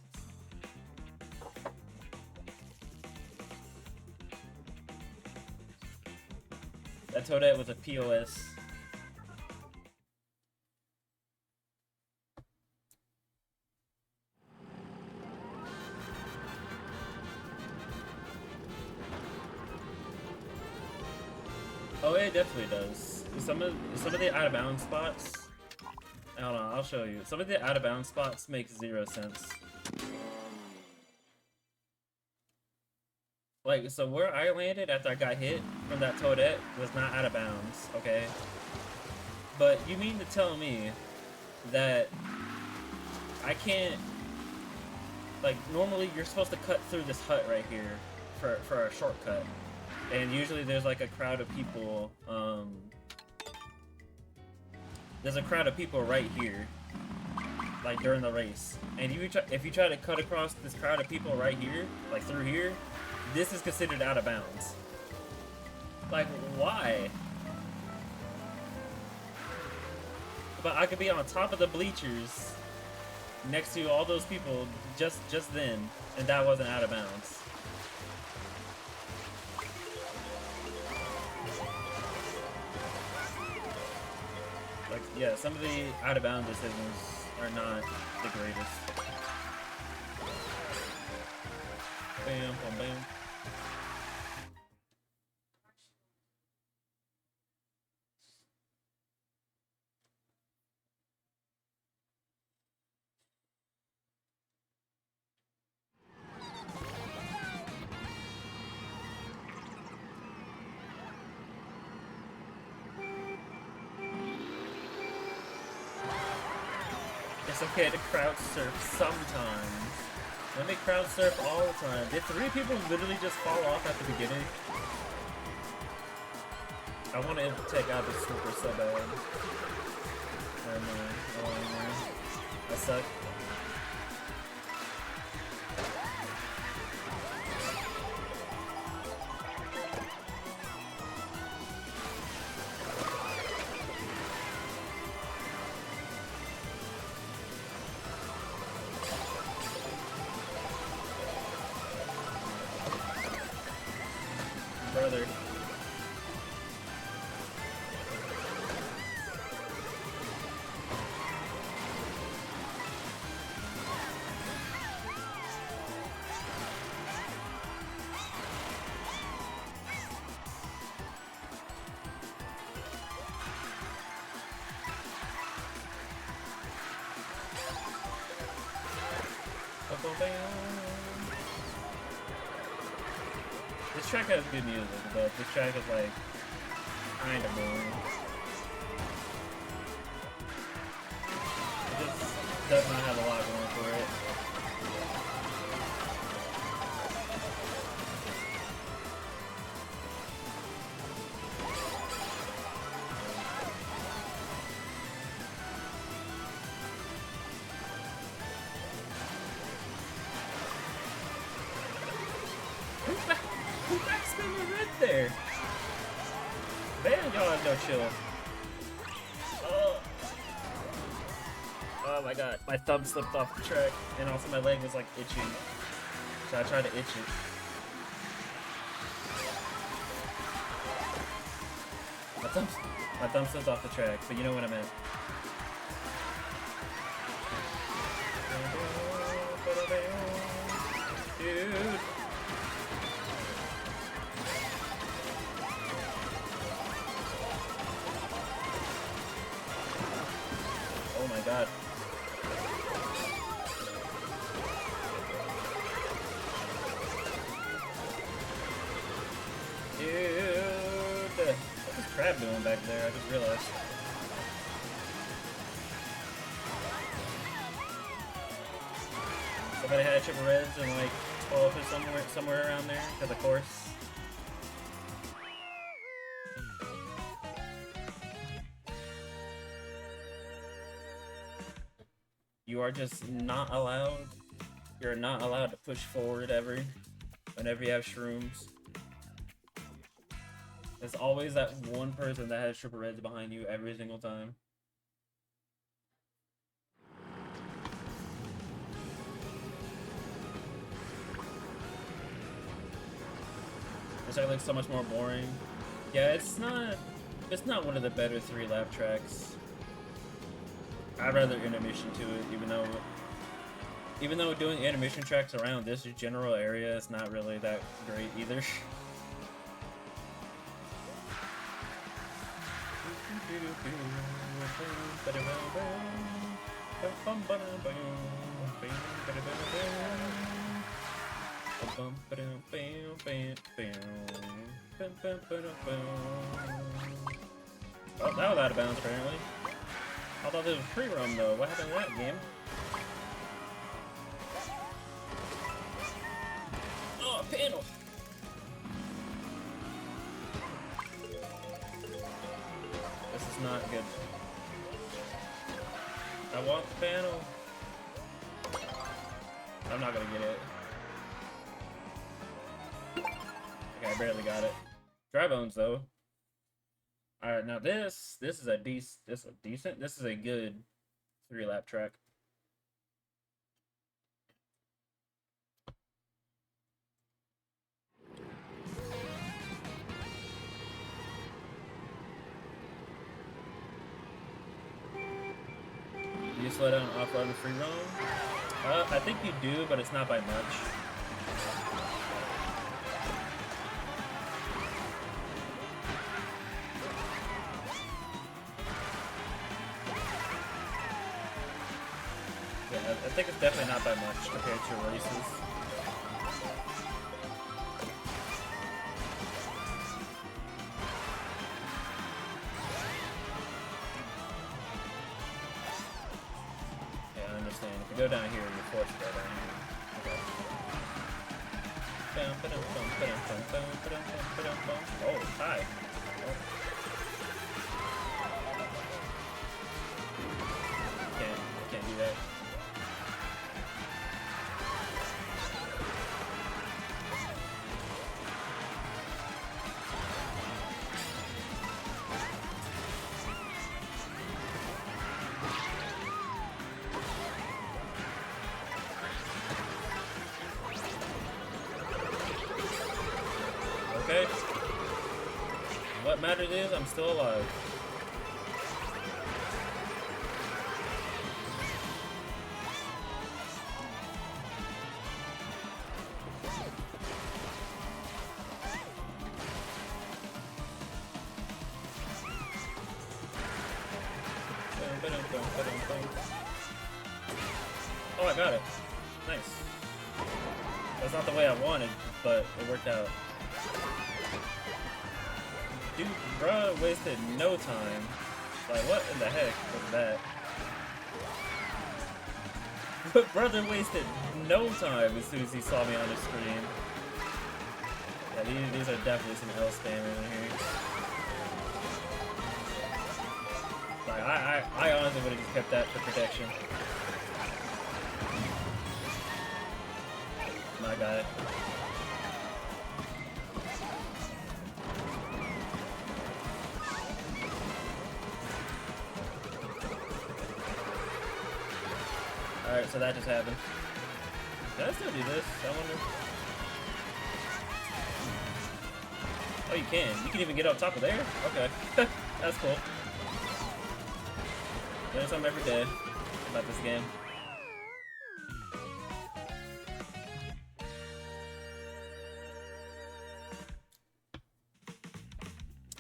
That Toadette was a POS. Oh, it definitely does. Some of the out of bounds spots. Hold on, I'll show you. Some of the out of bounds spots make 0 sense. Like, so where I landed after I got hit from that Toadette was not out of bounds, okay? But you mean to tell me that I can't... Like, normally you're supposed to cut through this hut right here for a shortcut. And usually there's like a crowd of people, there's a crowd of people right here, like during the race. And if you try to cut across this crowd of people right here, like through here, this is considered out of bounds. Like, why? But I could be on top of the bleachers next to all those people just then, and that wasn't out of bounds. Like, yeah, some of the out of bounds decisions are not the greatest. Bam, bam, bam. It's okay to crowd surf sometimes. Let me crowd surf all the time. Did 3 people literally just fall off at the beginning? I want to take out the super so bad. Never mind. I suck. This track has good music, but this track is like kind of boring. It just does not have a lot going for it. Who backspin the red there? Man, y'all have no chill. Oh my god, my thumb slipped off the track, and also my leg was like itching. So I tried to itch it. My thumb slipped off the track, but you know what I meant. Dude. Oh my god. Dude! What's this crab doing back there? I just realized. Somebody had a triple reds and like 12 or somewhere around there, because of course. You are just not allowed. You're not allowed to push forward ever. Whenever you have shrooms. There's always that one person that has triple reds behind you every single time. This track looks so much more boring. Yeah, it's not one of the better 3-lap tracks. I'd rather intermission to it, even though doing intermission tracks around this general area is not really that great either. Oh, that was out of bounds apparently. I thought this was pre-run though. What happened in that game? Oh, panel! This is not good. I want the panel. I'm not gonna get it. Okay, I barely got it. Dry bones though. Alright, now this is a good 3-lap track. Do you slow down off-road and free roam? I think you do, but it's not by much. I think it's definitely not by much compared to races. Yeah, I understand. If you go down here, you're forced to go down here. Okay. Oh, hi. Oh. Can't do that. Okay. What matters is I'm still alive. Oh, I got it. Nice. That's not the way I wanted, but it worked out. Dude, bruh wasted no time. Like, what in the heck was that? But brother wasted no time as soon as he saw me on the screen. Yeah, these are definitely some L spammers in here. Like, I honestly would have just kept that for protection. No, I got it. Alright, so that just happened. Can I still do this? I wonder. Oh, you can. You can even get up top of there? Okay. That's cool. Learn something every day about this game.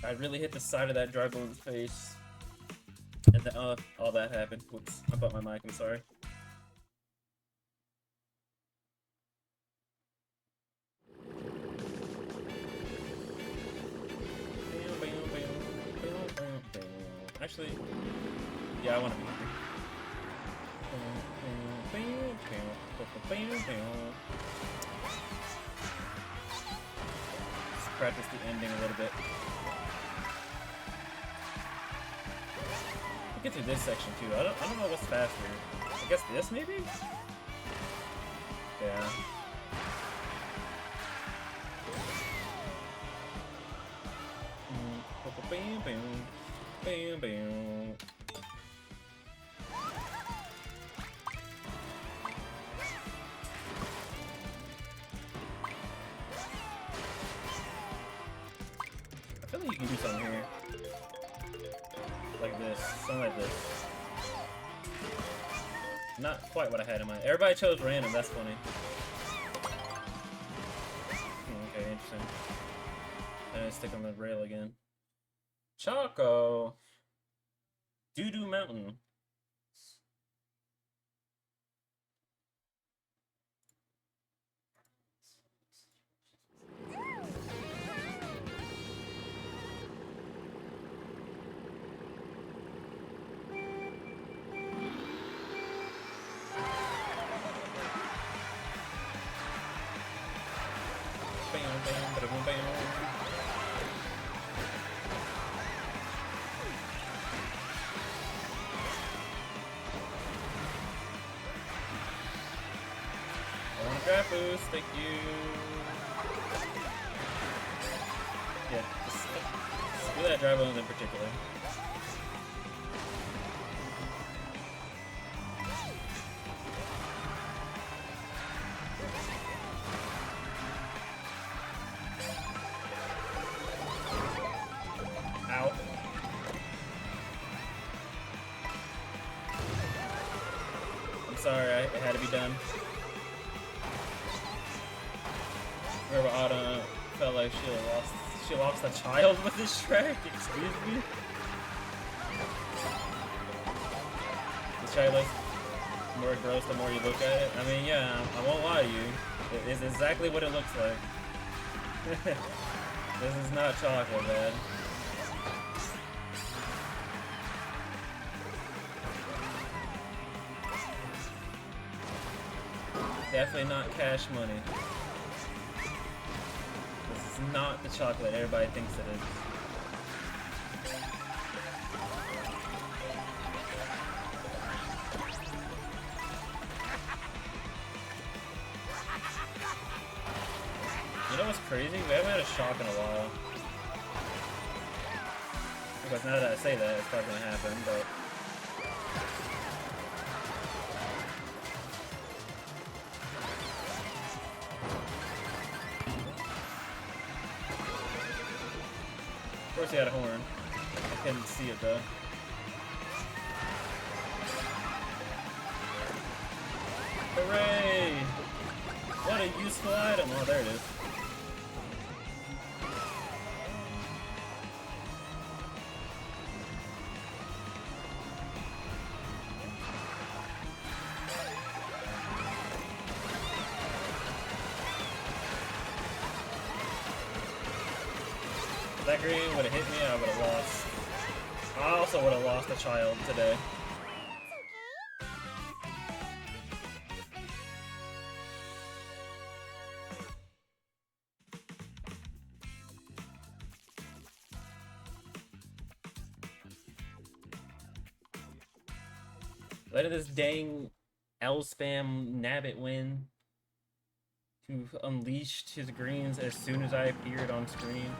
I really hit the side of that Dragoon's face. And then, all that happened. Whoops. I bumped my mic, I'm sorry. Actually, yeah, I want to be here. Let's practice the ending a little bit. We'll get through this section too. I don't know what's faster. I guess this maybe? Yeah. Bam, bam, bam, bam. I feel like you can do something here. Like this. Something like this. Not quite what I had in mind. Everybody chose random, that's funny. Okay, interesting. And stick on the rail again. Choco! Doo-Doo Mountain. Grab boost, thank you. Yeah, just do that dry bones in particular. Ow. I'm sorry, it had to be done. Remember Autumn felt like she lost a child with this track, excuse me? This track looks more gross the more you look at it. I mean, yeah, I won't lie to you. It is exactly what it looks like. This is not chocolate, man. Definitely not cash money. Not the chocolate everybody thinks it is. You know what's crazy? We haven't had a shock in a while. Because now that I say that, it's probably gonna happen, but... Of course he had a horn. I couldn't see it though. Hooray! What a useful item! Oh, there it is. that green would have hit me, I would have lost. I also would have lost a child today. Let this dang L-spam nabbit win who unleashed his greens as soon as I appeared on screen.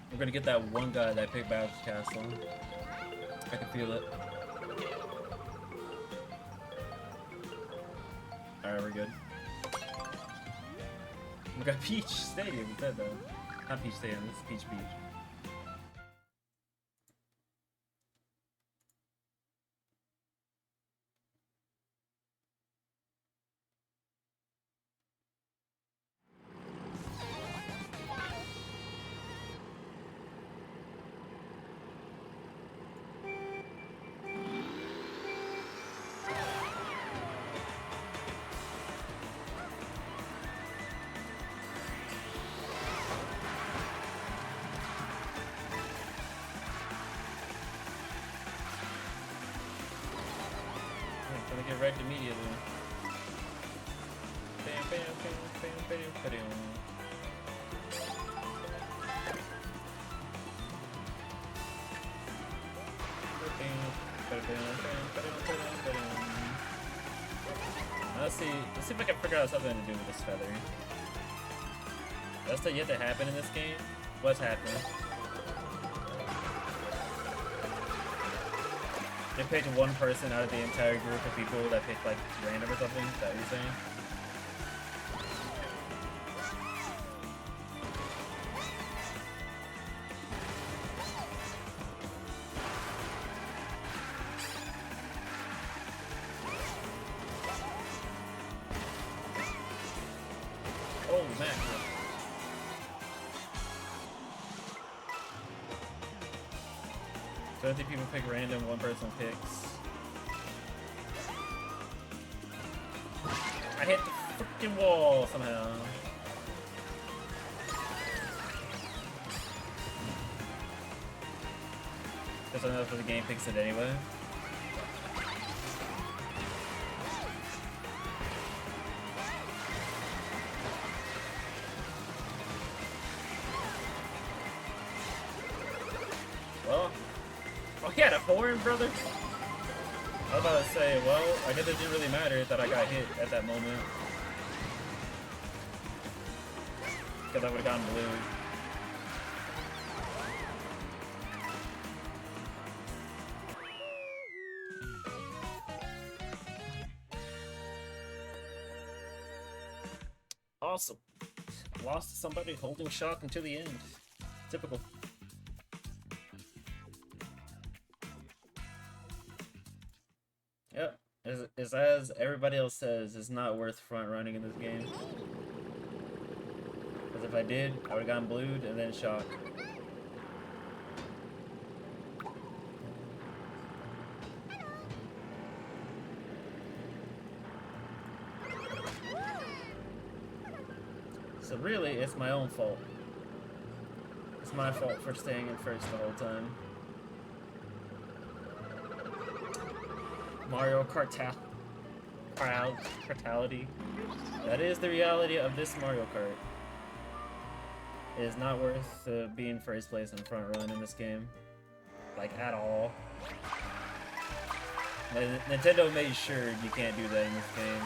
We're gonna get that one guy that picked Bowser's Castle. I can feel it. Alright, we're good. We got Peach Stadium instead though. Not Peach Stadium, this is Peach Beach. Get wrecked immediately. Bam, bam, bam, bam, bam, bam. Let's see if I can figure out something to do with this feather. That's still yet to happen in this game. What's happening? They picked one person out of the entire group of people that picked like random or something. Is that what you're saying? Oh man. 20 people pick random, one person picks. I hit the freaking wall somehow. Guess I know that's where the game picks it anyway. Well, oh, he had a horn, brother? I was about to say, well, I guess it didn't really matter that I got hit at that moment. Because I would have gotten blue. Awesome. Lost to somebody holding shock until the end. Typical. Yep. As everybody else says, it's not worth front running in this game. Because if I did, I would have gotten blued and then shocked. So really, it's my own fault. It's my fault for staying in first the whole time. Mario Kartality. That is the reality of this Mario Kart. It is not worth being first place in front run in this game. Like, at all. Nintendo made sure you can't do that in this game.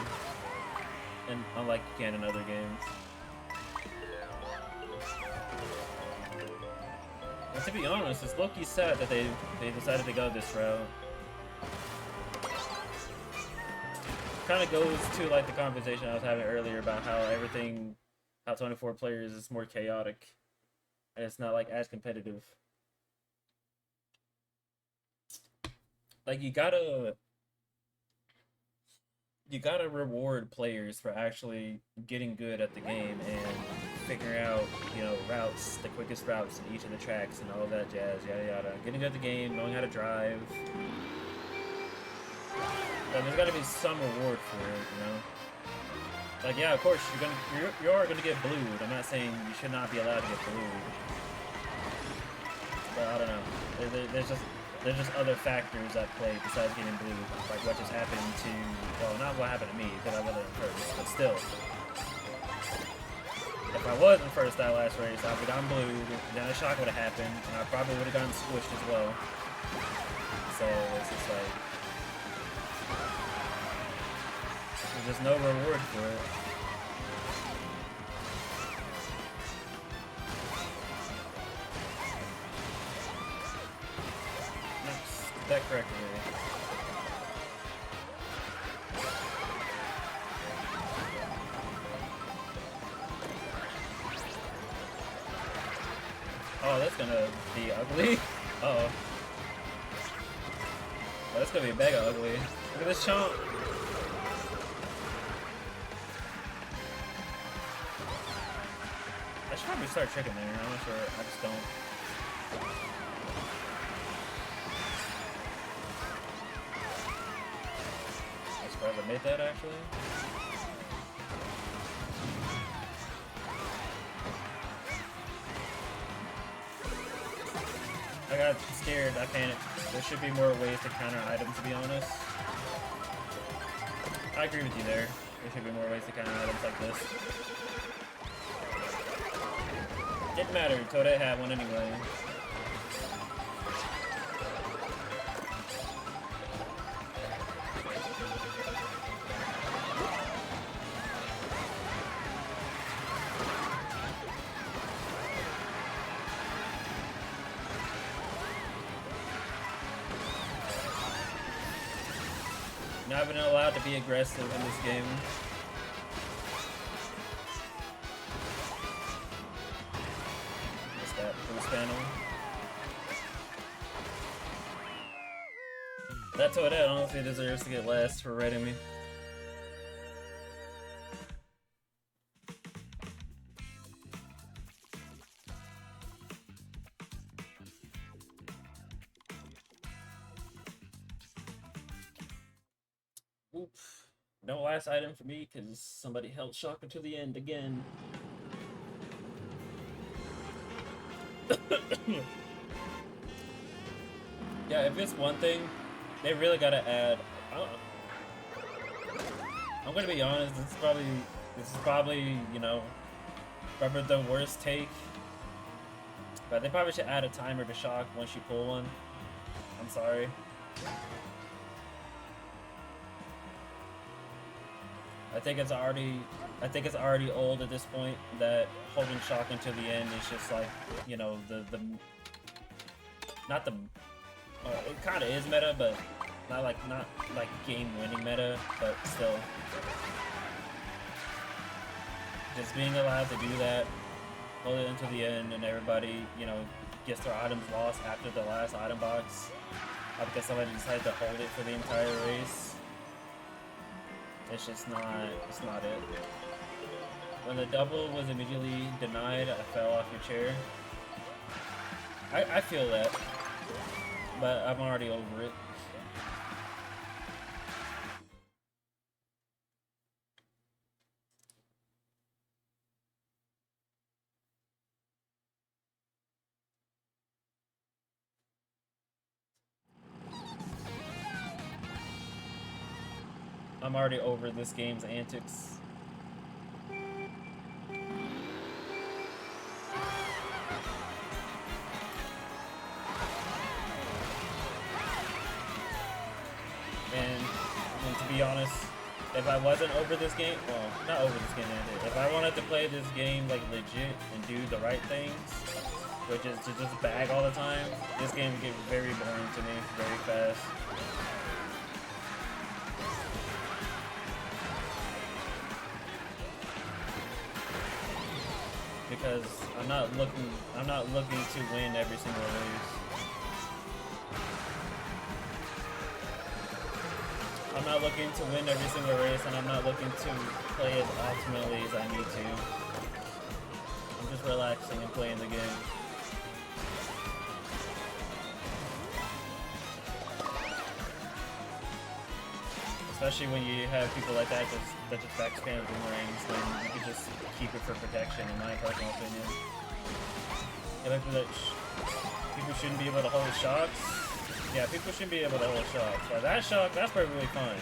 And unlike you can in other games. And to be honest, it's low-key sad that they decided to go this route. Kind of goes to like the conversation I was having earlier about how 24 players is more chaotic, and it's not like as competitive. Like you gotta reward players for actually getting good at the game and figuring out, you know, routes, the quickest routes in each of the tracks and all that jazz, yada yada. Getting good at the game, knowing how to drive. Like, there's gotta be some reward for it, you know? Like, yeah, of course, you are gonna get blued. I'm not saying you should not be allowed to get blued. But I don't know. There's just other factors at play besides getting blued. Like what just happened to, well, not what happened to me, because I wasn't first, but still. If I wasn't first that last race, I would have gotten blued, then a shock would have happened, and I probably would have gotten squished as well. So it's just like, there's just no reward for it. That correctly. Oh, that's gonna be ugly. Uh-oh. Oh, that's gonna be mega ugly. Look at this chomp. I should probably start tricking there. I'm not sure. I just don't. I made that actually. I got scared, I panicked. There should be more ways to counter items, to be honest. I agree with you there. There should be more ways to counter items like this. Didn't matter, Toadette had one anyway. Not been allowed to be aggressive in this game. What's that? Boost panel. That Toadette honestly deserves to get last for raiding me. Oop. No last item for me because somebody held shocker to the end again. Yeah, if it's one thing, they really gotta add. I'm gonna be honest. This is probably you know, probably the worst take. But they probably should add a timer to shock once you pull one. I'm sorry. I think it's already old at this point that holding shock until the end is just like, you know, not the it kind of is meta, but not like game winning meta, but still just being allowed to do that, hold it until the end, and everybody, you know, gets their items lost after the last item box because somebody decided to hold it for the entire race. It's just not, it's not it. When the double was immediately denied, I fell off your chair. I feel that, but I'm already over it. I'm already over this game's antics. And to be honest, if I wasn't over this game, well, not over this game, if I wanted to play this game like legit and do the right things, which is to just bag all the time, this game gets very boring to me very fast. Because I'm not looking to win every single race. I'm not looking to win every single race, and I'm not looking to play as optimally as I need to. I'm just relaxing and playing the game. Especially when you have people like that that just back spam boomerangs, then you can just keep it for protection, in my personal opinion. And like that, people shouldn't be able to hold shocks. Yeah, people shouldn't be able to hold shocks. Like that shock, that's perfectly fine.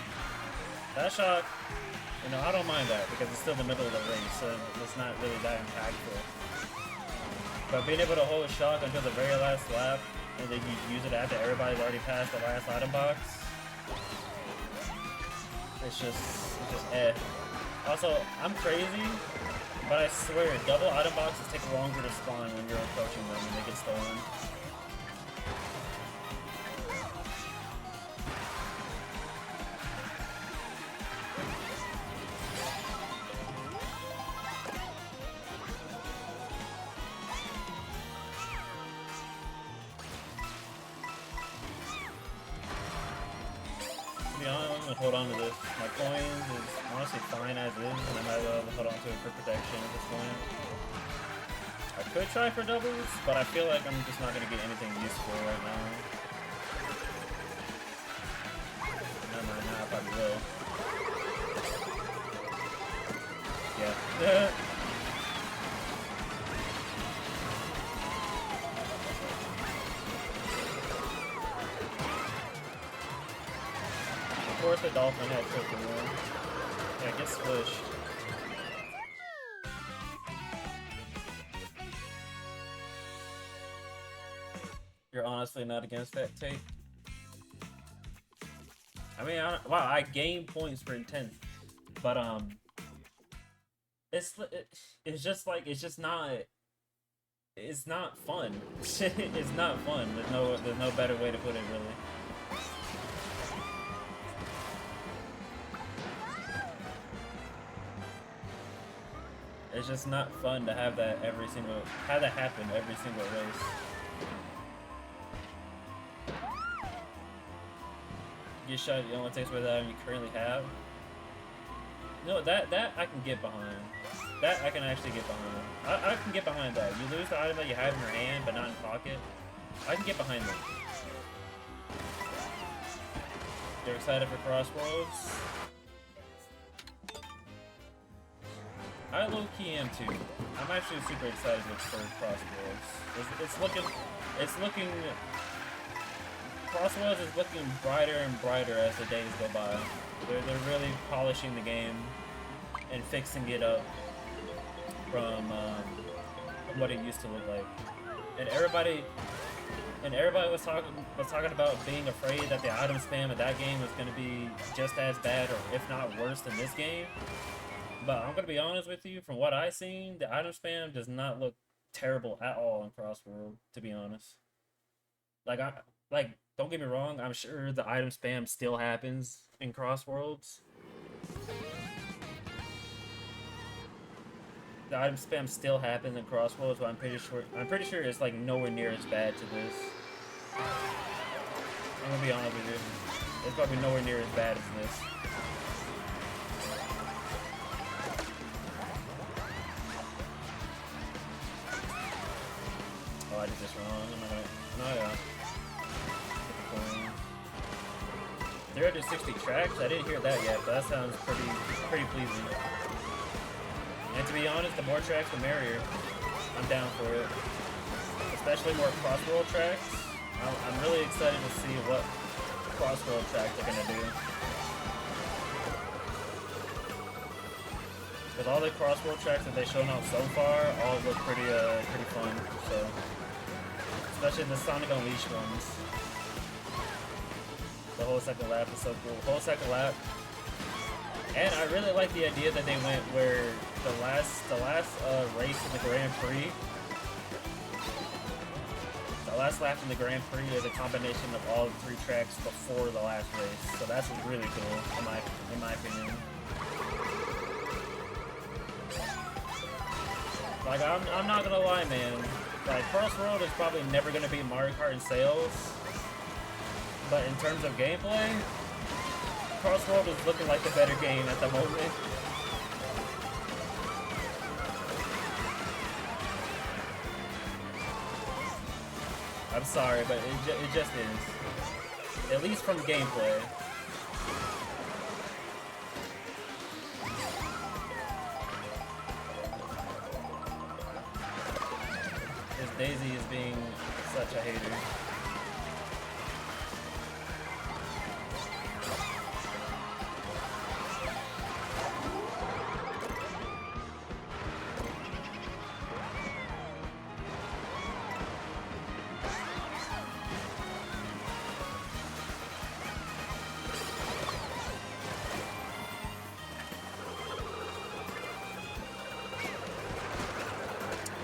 That shock, you know, I don't mind that because it's still the middle of the race, so it's not really that impactful. But being able to hold a shock until the very last lap, and then you use it after everybody's already passed the last item box, it's just eh. Also, I'm crazy, but I swear, double item boxes take longer to spawn when you're approaching them and they get stolen. Hold on to this. My coins is honestly fine as is, and I might as well hold on to it for protection at this point. I could try for doubles, but I feel like I'm just not going to get anything useful right now. Never mind, now I probably will. Yeah. Of course the dolphin had triple one. Yeah, get squished. You're honestly not against that take? I mean, wow, I gain points for intent, but it's just like it's not fun. It's not fun. There's no better way to put it, really. It's just not fun to have that happen every single race. Get shot, it only takes away the item you currently have. No, that I can get behind. That I can actually get behind. I can get behind that. You lose the item that you have in your hand, but not in pocket. I can get behind that. You're excited for Crossroads? I low-key am too. I'm actually super excited for Crossroads. Crossroads is looking brighter and brighter as the days go by. They're really polishing the game and fixing it up from what it used to look like. And everybody was talking about being afraid that the item spam of that game was going to be just as bad or if not worse than this game. But I'm gonna be honest with you, from what I've seen, the item spam does not look terrible at all in Crossworld, to be honest. Like don't get me wrong, I'm sure the item spam still happens in Crossworlds. The item spam still happens in Crossworlds, but I'm pretty sure it's like nowhere near as bad to this. I'm gonna be honest with you. It's probably nowhere near as bad as this. Oh, I did this wrong. I'm not gonna. No, yeah. 360 tracks? I didn't hear that yet, but that sounds pretty pleasing. And to be honest, the more tracks, the merrier. I'm down for it. Especially more cross-world tracks. I'm really excited to see what cross-world tracks they're gonna do. With all the cross-world tracks that they've shown out so far, all look pretty fun. So. Especially the Sonic Unleashed ones. The whole second lap is so cool. Whole second lap. And I really like the idea that they went where the last race in the Grand Prix, last lap in the Grand Prix is a combination of all 3 tracks before the last race, so that's really cool in my opinion. Like I'm not gonna lie, man. Like Crossroad is probably never gonna be Mario Kart in sales, but in terms of gameplay, Crossroad is looking like the better game at the moment. I'm sorry, but it just is. At least from gameplay. Because Daisy is being such a hater.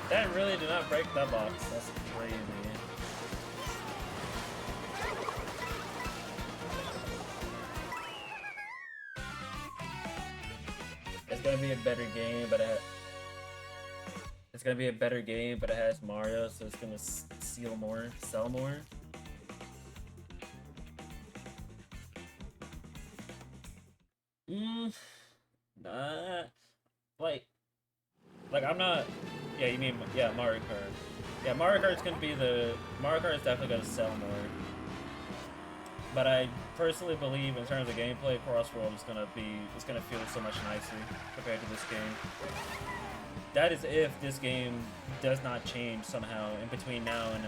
That really did not break that box. That's crazy. It's gonna be a better game, but it has Mario, so it's gonna sell more. Nah. Like I'm not. Yeah, you mean Mario Kart. Yeah, Mario Kart is definitely gonna sell more. But I personally believe in terms of gameplay, Crossworld is gonna feel so much nicer compared to this game. That is if this game does not change somehow in between now and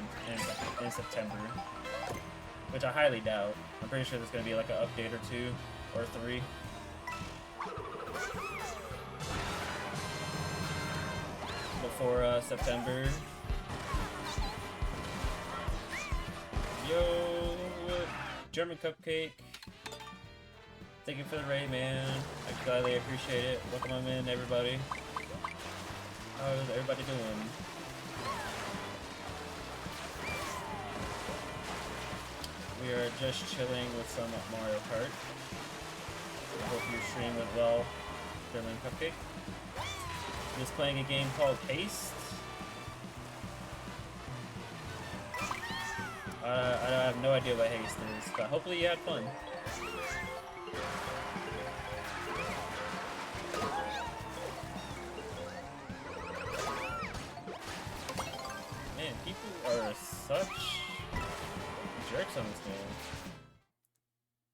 September, which I highly doubt. I'm pretty sure there's gonna be like an update or 2 or 3. Before September. Yo, German Cupcake. Thank you for the raid, man. I gladly appreciate it. Welcome on in, everybody. How's everybody doing? We are just chilling with some Mario Kart. I hope your stream went well, German Cupcake. Just playing a game called Haste. I have no idea what Haste is, but hopefully you had fun. Man, people are such jerks on this game.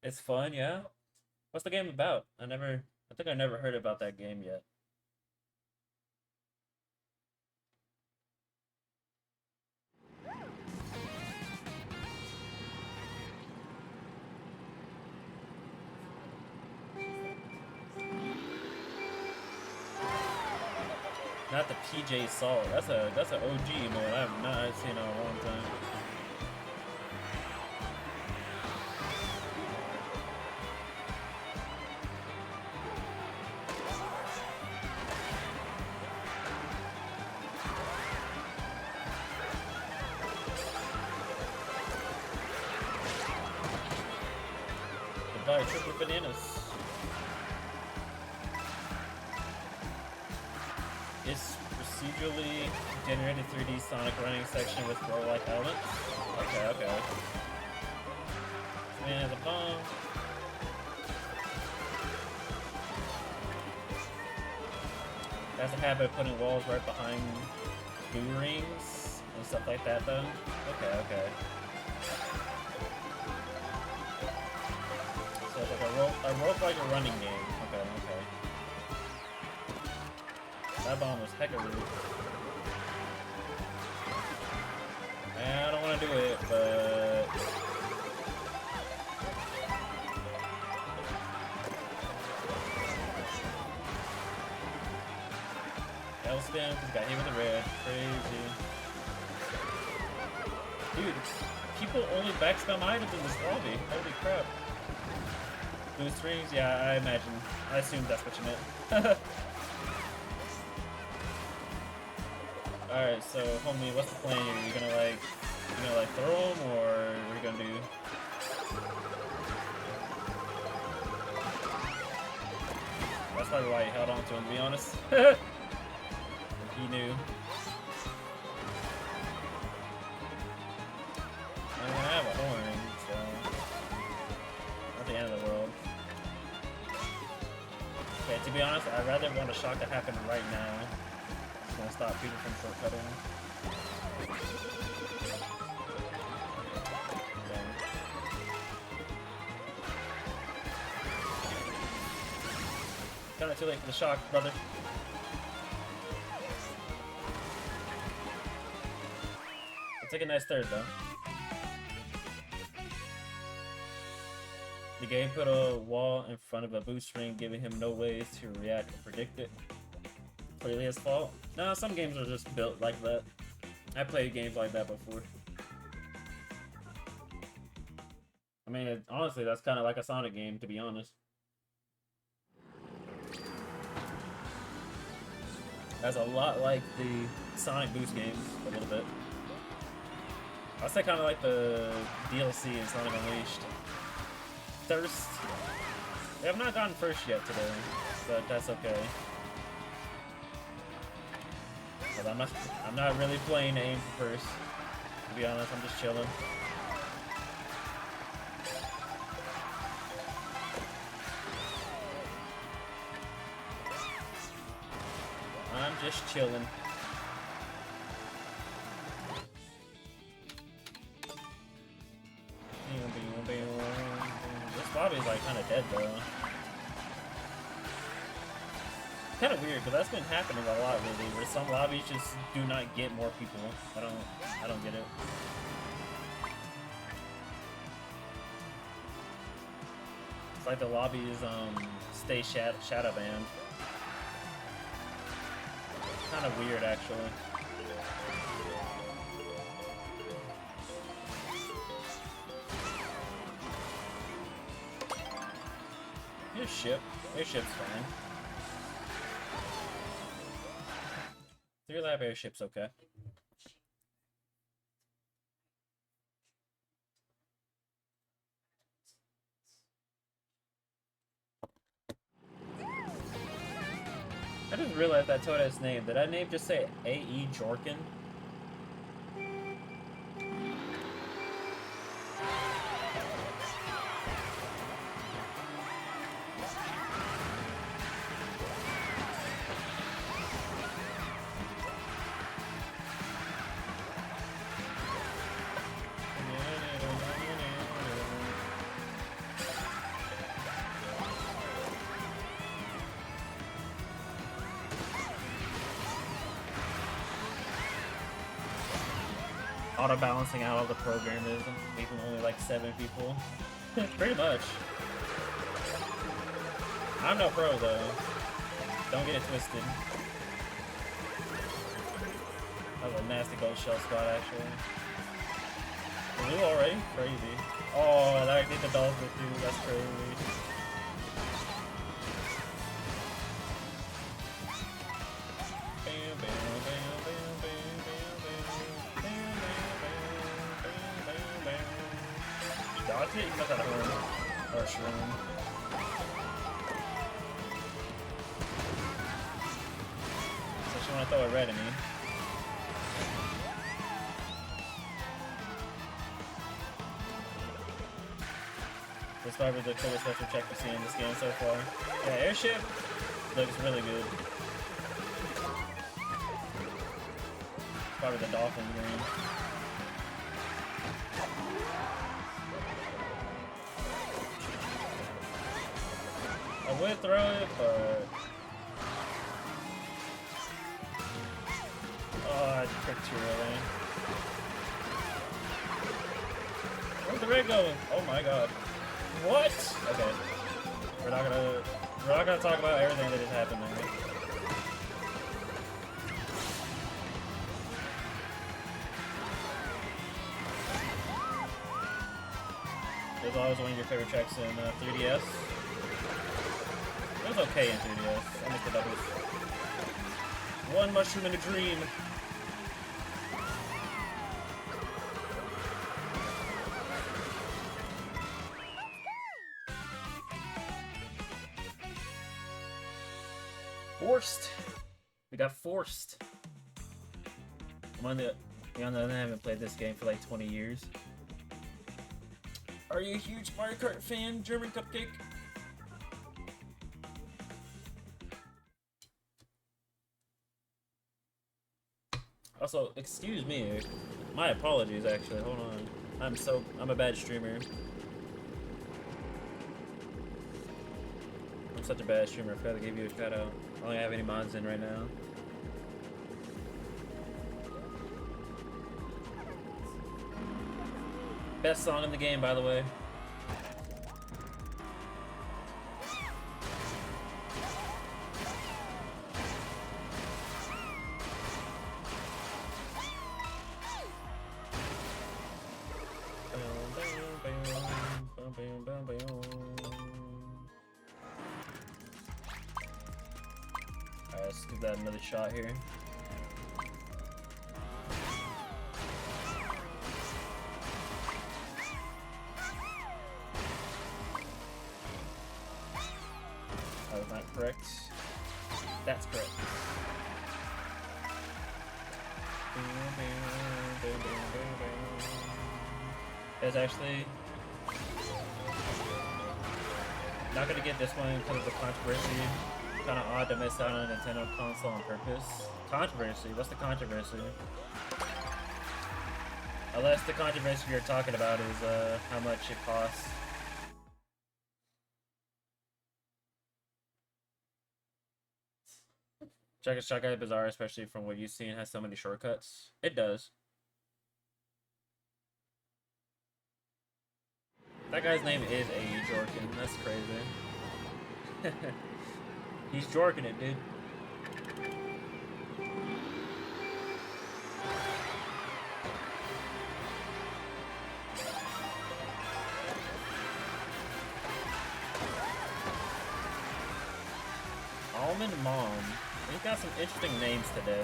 It's fun, yeah? What's the game about? I think I never heard about that game yet. Not the PJ Salt. That's an OG mode I have not seen in a long time. Goodbye, triple bananas. It's procedurally generated 3D Sonic running section with roll-like elements. Okay. Man has a bomb. Has a habit of putting walls right behind goo rings and stuff like that, though. Okay. So it's like a rope like a running game. Okay. That bomb was hecka rude. Man, I don't want to do it, but... L-spin, because got hit with the red. Crazy. Dude, people only backspam items in this lobby. Holy crap. Boost rings? Yeah, I imagine. I assumed that's what you meant. Alright, so homie, what's the plan here? You gonna like You gonna like throw them, or what are you gonna do? That's probably why he held on to him, to be honest. He knew. I'm gonna have a horn, so not the end of the world. Okay, to be honest, I'd rather want a shock to happen right now. It's gonna stop people from shortcutting. Kinda too late for the shock, brother. I'll take a nice third, though. The game put a wall in front of a boost ring, giving him no ways to react or predict it. Clearly his fault. No, some games are just built like that. I played games like that before. I mean, honestly, that's kind of like a Sonic game, to be honest. That's a lot like the Sonic Boost games, a little bit. I'd say kind of like the DLC in Sonic Unleashed. Thirst. We have not gotten first yet today, but that's okay. But I'm not really playing to aim for first. To be honest, I'm just chilling. I'm just chilling. This lobby's like kind of dead though. Kind of weird, because that's been happening a lot lately, where some lobbies just do not get more people. I don't get it. It's like the lobbies stay shadow banned. Kind of weird, actually. Your ship's fine. 3-lap airship's okay. I just realized that Toadet's name. Did that name just say A.E. Jorkin? Auto balancing out all the programmers and leaving only like 7 people. Pretty much. I'm no pro though. Don't get it twisted. That was a nasty gold shell spot actually. Blue already? Crazy. Oh, that did the dolphin too. That's crazy. You must have a horn or a shroom. So she wanna throw a red at me. This is probably the coolest special check we've seen in this game so far. Yeah, airship looks really good. Probably the dolphin green. I would throw it, but... Oh, I tricked too early. Where's the red going? Oh my god. What? Okay. We're not gonna talk about everything that just happened there. There's always one of your favorite tracks in 3DS. It was okay in 3DS. I missed the doubles. One mushroom in a dream. Forced. We got forced. On the other hand, I haven't played this game for like 20 years. Are you a huge Mario Kart fan, German Cupcake? Also, excuse me. My apologies, actually. Hold on. I'm a bad streamer. I'm such a bad streamer. I forgot to give you a shout out. I don't have any mods in right now. Best song in the game, by the way. Alright, let's give that another shot here. That was not correct. That's correct. There's actually not gonna get this one because of the controversy. Kind of odd to miss out on a Nintendo console on purpose. Controversy? What's the controversy? Unless the controversy you're talking about is how much it costs. Shotgun Bizarre, especially from what you've seen, has so many shortcuts. It does. That guy's name is A. Jorkin. That's crazy. He's jorking it, dude. Almond Mom. He's got some interesting names today.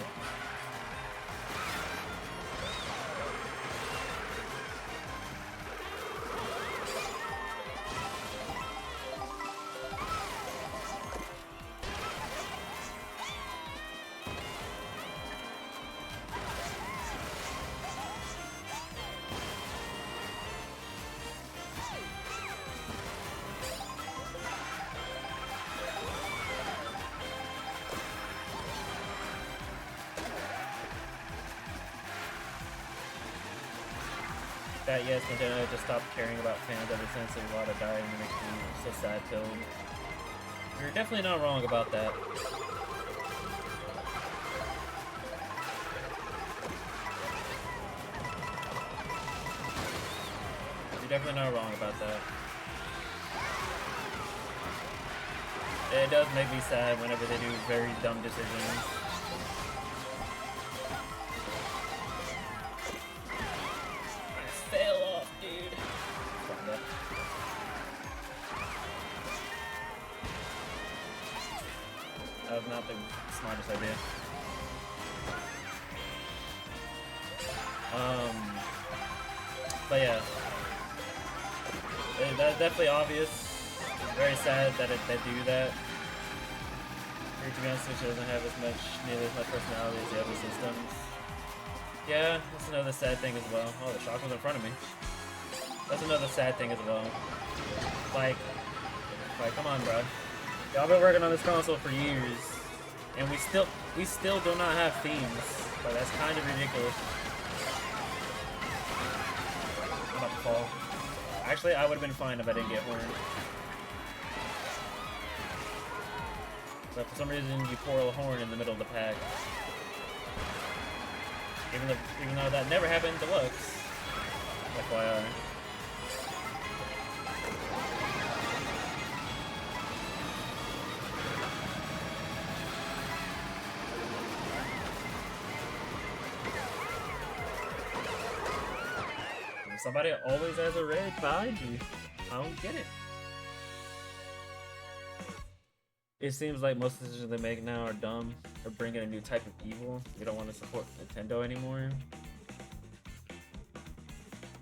That yes, Nintendo just stopped caring about fans ever since a lot of dying and makes me so sad filled. You're definitely not wrong about that. You're definitely not wrong about that. It does make me sad whenever they do very dumb decisions. That was not the smartest idea. But yeah, that's definitely obvious. It's very sad that they do that. To be honest, Switch doesn't have nearly as much personality as the other systems. Yeah, that's another sad thing as well. Oh, the shock was in front of me. That's another sad thing as well. Like, come on, bro. Y'all been working on this console for years, and we still do not have themes. Like, that's kind of ridiculous. I'm about to fall. Actually, I would have been fine if I didn't get horned. But for some reason, you pour a horn in the middle of the pack. Even though that never happened in Deluxe. FYI. Somebody always has a red behind you. I don't get it. It seems like most decisions they make now are dumb or bring in a new type of evil. You don't want to support Nintendo anymore.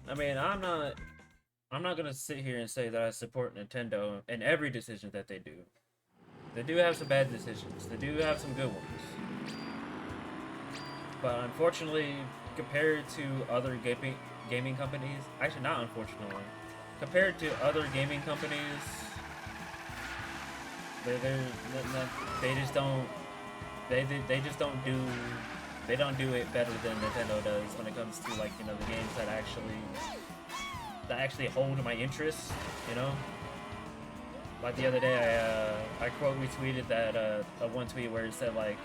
I mean, I'm not gonna sit here and say that I support Nintendo in every decision that they do. They do have some bad decisions. They do have some good ones. But unfortunately, compared to other gaming companies, actually not unfortunately, compared to other gaming companies, they're they just don't they just don't do they don't do it better than Nintendo does when it comes to like the games that actually hold my interest. You know, like the other day I quote retweeted that a one tweet where it said like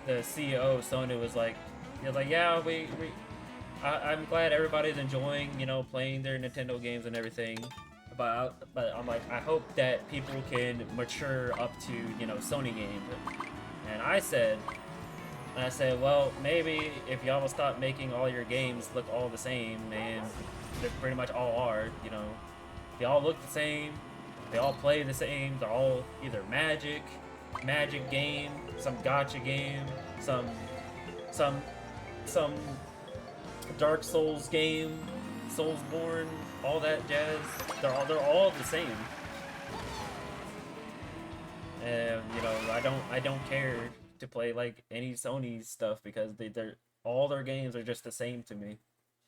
the CEO of Sony was like, he was like, yeah, I'm glad everybody's enjoying, playing their Nintendo games and everything. But I'm like, I hope that people can mature up to, Sony games. And I said, well, maybe if y'all will stop making all your games look all the same, and they pretty much all are, they all look the same, they all play the same, they're all either magic game, some gacha game, some Dark Souls game, Soulsborne, all that jazz. They're all the same. And I don't care to play like any Sony stuff because they're all their games are just the same to me,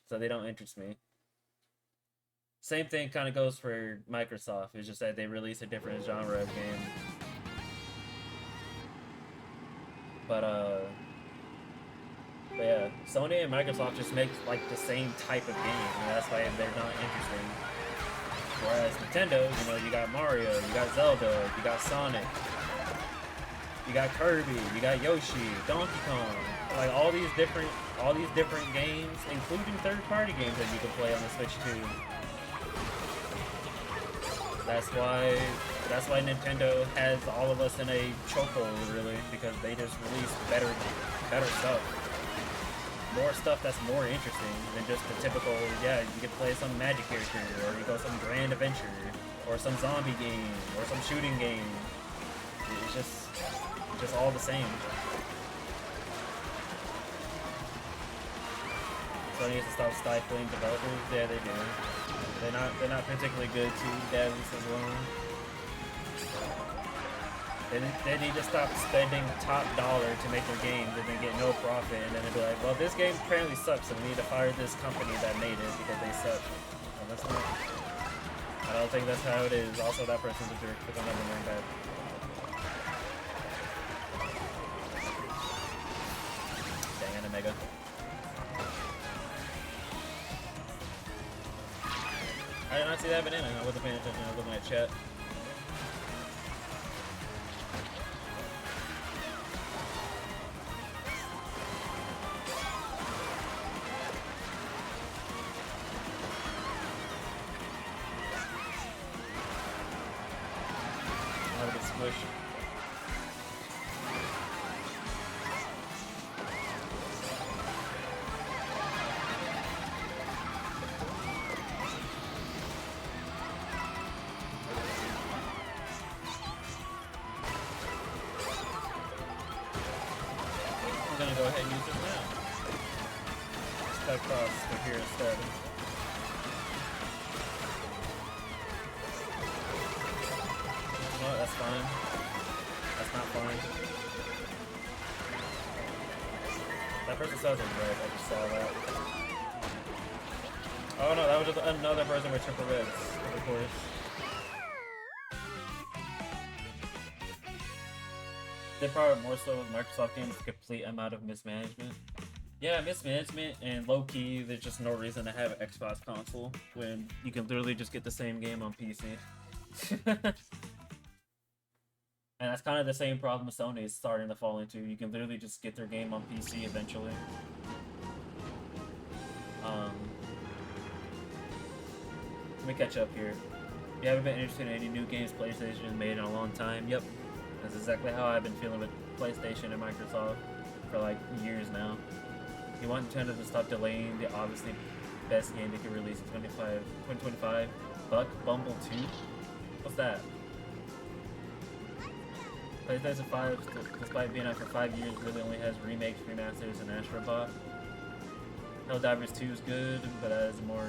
so they don't interest me. Same thing kind of goes for Microsoft. It's just that they release a different genre of game. But yeah, Sony and Microsoft just make like the same type of game, and that's why they're not interesting. Whereas Nintendo, you got Mario, you got Zelda, you got Sonic, you got Kirby, you got Yoshi, Donkey Kong, like all these different games, including third-party games that you can play on the Switch too. That's why Nintendo has all of us in a chokehold, really, because they just release better stuff. More stuff that's more interesting than just the typical, yeah, you can play some magic character, or you go some grand adventure, or some zombie game, or some shooting game. It's just all the same. Sony needs to stop stifling developers. Yeah, they do. They're not particularly good to devs as well. They need to stop spending top dollar to make their games and then get no profit, and then they'll be like, well, this game apparently sucks, so we need to fire this company that made it because they suck. Well, that's not. I don't think that's how it is. Also, that person's a jerk because I'm never doing that. Dang it, Omega. I did not see that banana. I wasn't paying attention. I was looking at chat. Squish. I'm gonna go ahead and use this now. Let's cut across to here instead. No, that's fine. That's not fine. That person says it's red. I just saw that. Oh no, that was just another person with triple reds, of course. They probably more so with Microsoft games, complete amount of mismanagement. Yeah, mismanagement and low-key, there's just no reason to have an Xbox console when you can literally just get the same game on PC. And that's kind of the same problem Sony is starting to fall into. You can literally just get their game on PC eventually. Let me catch up here. You haven't been interested in any new games PlayStation has made in a long time? Yep. That's exactly how I've been feeling with PlayStation and Microsoft for like years now. You want Nintendo to stop delaying the obviously best game they could release in 2025. Buck Bumble 2? What's that? PlayStation 5, despite being out for 5 years, really only has remakes, remasters, and Astrobot. Helldivers 2 is good, but as more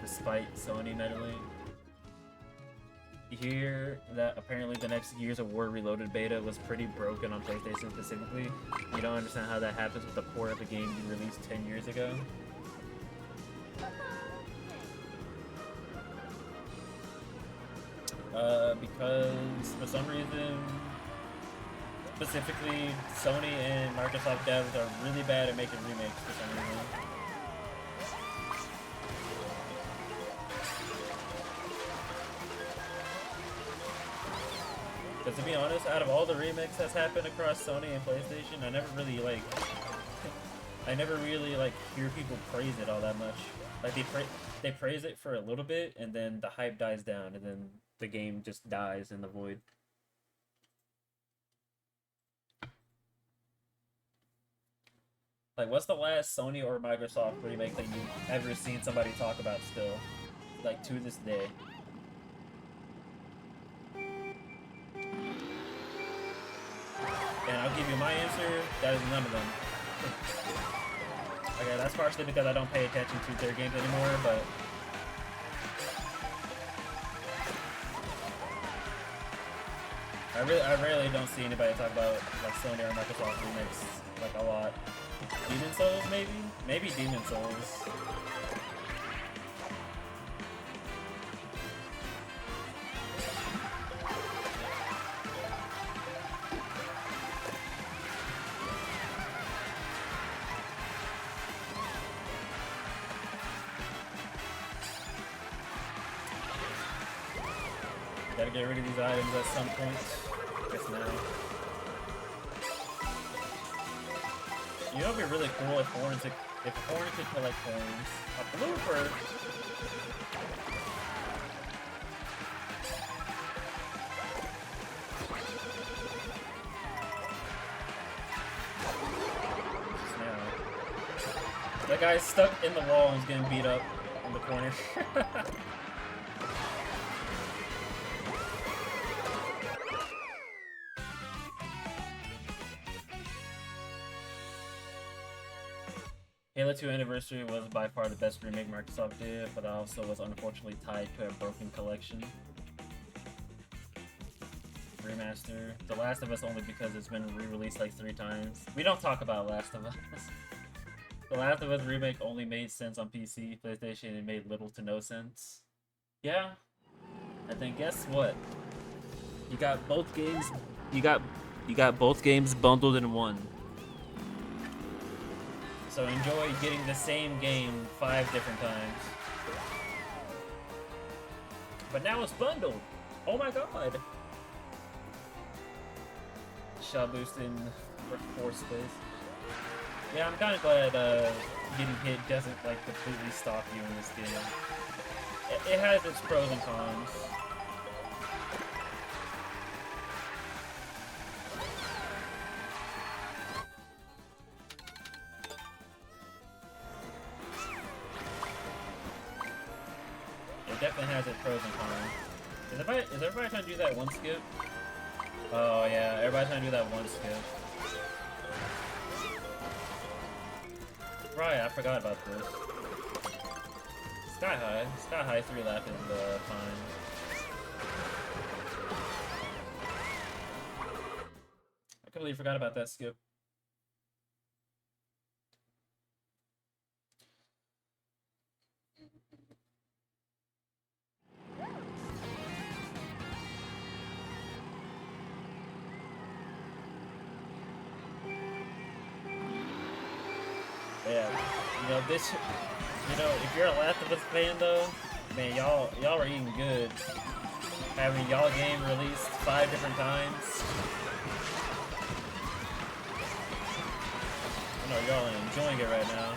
despite Sony meddling. hear that apparently the next Gears of War Reloaded beta was pretty broken on PlayStation specifically. You don't understand how that happens with the port of the game you released 10 years ago. Because for some reason, specifically Sony and Microsoft devs are really bad at making remakes for some reason. Because to be honest, out of all the remakes that's happened across Sony and PlayStation, I never really hear people praise it all that much. Like they praise it for a little bit, and then the hype dies down, and then the game just dies in the void. Like, what's the last Sony or Microsoft remake that you've ever seen somebody talk about still? Like, to this day. And I'll give you my answer, that is none of them. Okay, that's partially because I don't pay attention to their games anymore, but... I rarely don't see anybody talk about, like, Sony or Microsoft remakes, like, a lot. Demon Souls, maybe? Maybe Demon Souls. Gotta get rid of these items at some point. I guess now. You know, it'd be really cool if Horn could collect coins. A blooper. Now, that guy's stuck in the wall and is getting beat up in the corner. Halo 2 Anniversary was by far the best remake Microsoft did, but also was unfortunately tied to a broken collection. Remaster. The Last of Us only because it's been re-released like 3 times. We don't talk about Last of Us. The Last of Us remake only made sense on PC, PlayStation, and made little to no sense. Yeah. And then guess what? You got both games. You got both games bundled in one. So enjoy getting the same game 5 different times. But now it's bundled. Oh my god. Shot boost in force space. Yeah, I'm kind of glad getting hit doesn't like completely stop you in this game. It has its pros and cons. It definitely has its pros and cons. Is everybody trying to do that one skip? Oh yeah, everybody's trying to do that one skip. Right, I forgot about this. Sky High 3 lap is fine. I completely forgot about that skip. Yeah, if you're a Last of Us fan though, man, y'all are eating good. Having y'all game released 5 different times. I know y'all are enjoying it right now.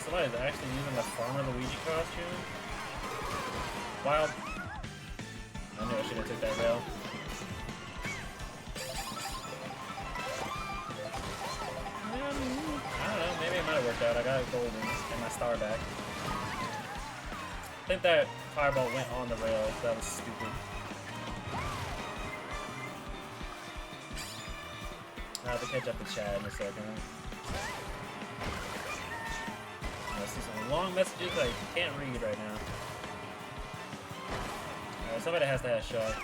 Somebody's actually using the Farmer Luigi costume. Wild. I knew I should have took that rail. worked out. I got a golden and my star back. I think that fireball went on the rail. That was stupid. I have to catch up to Chad in a second. I see some long messages I can't read right now. Alright, somebody has to have shot.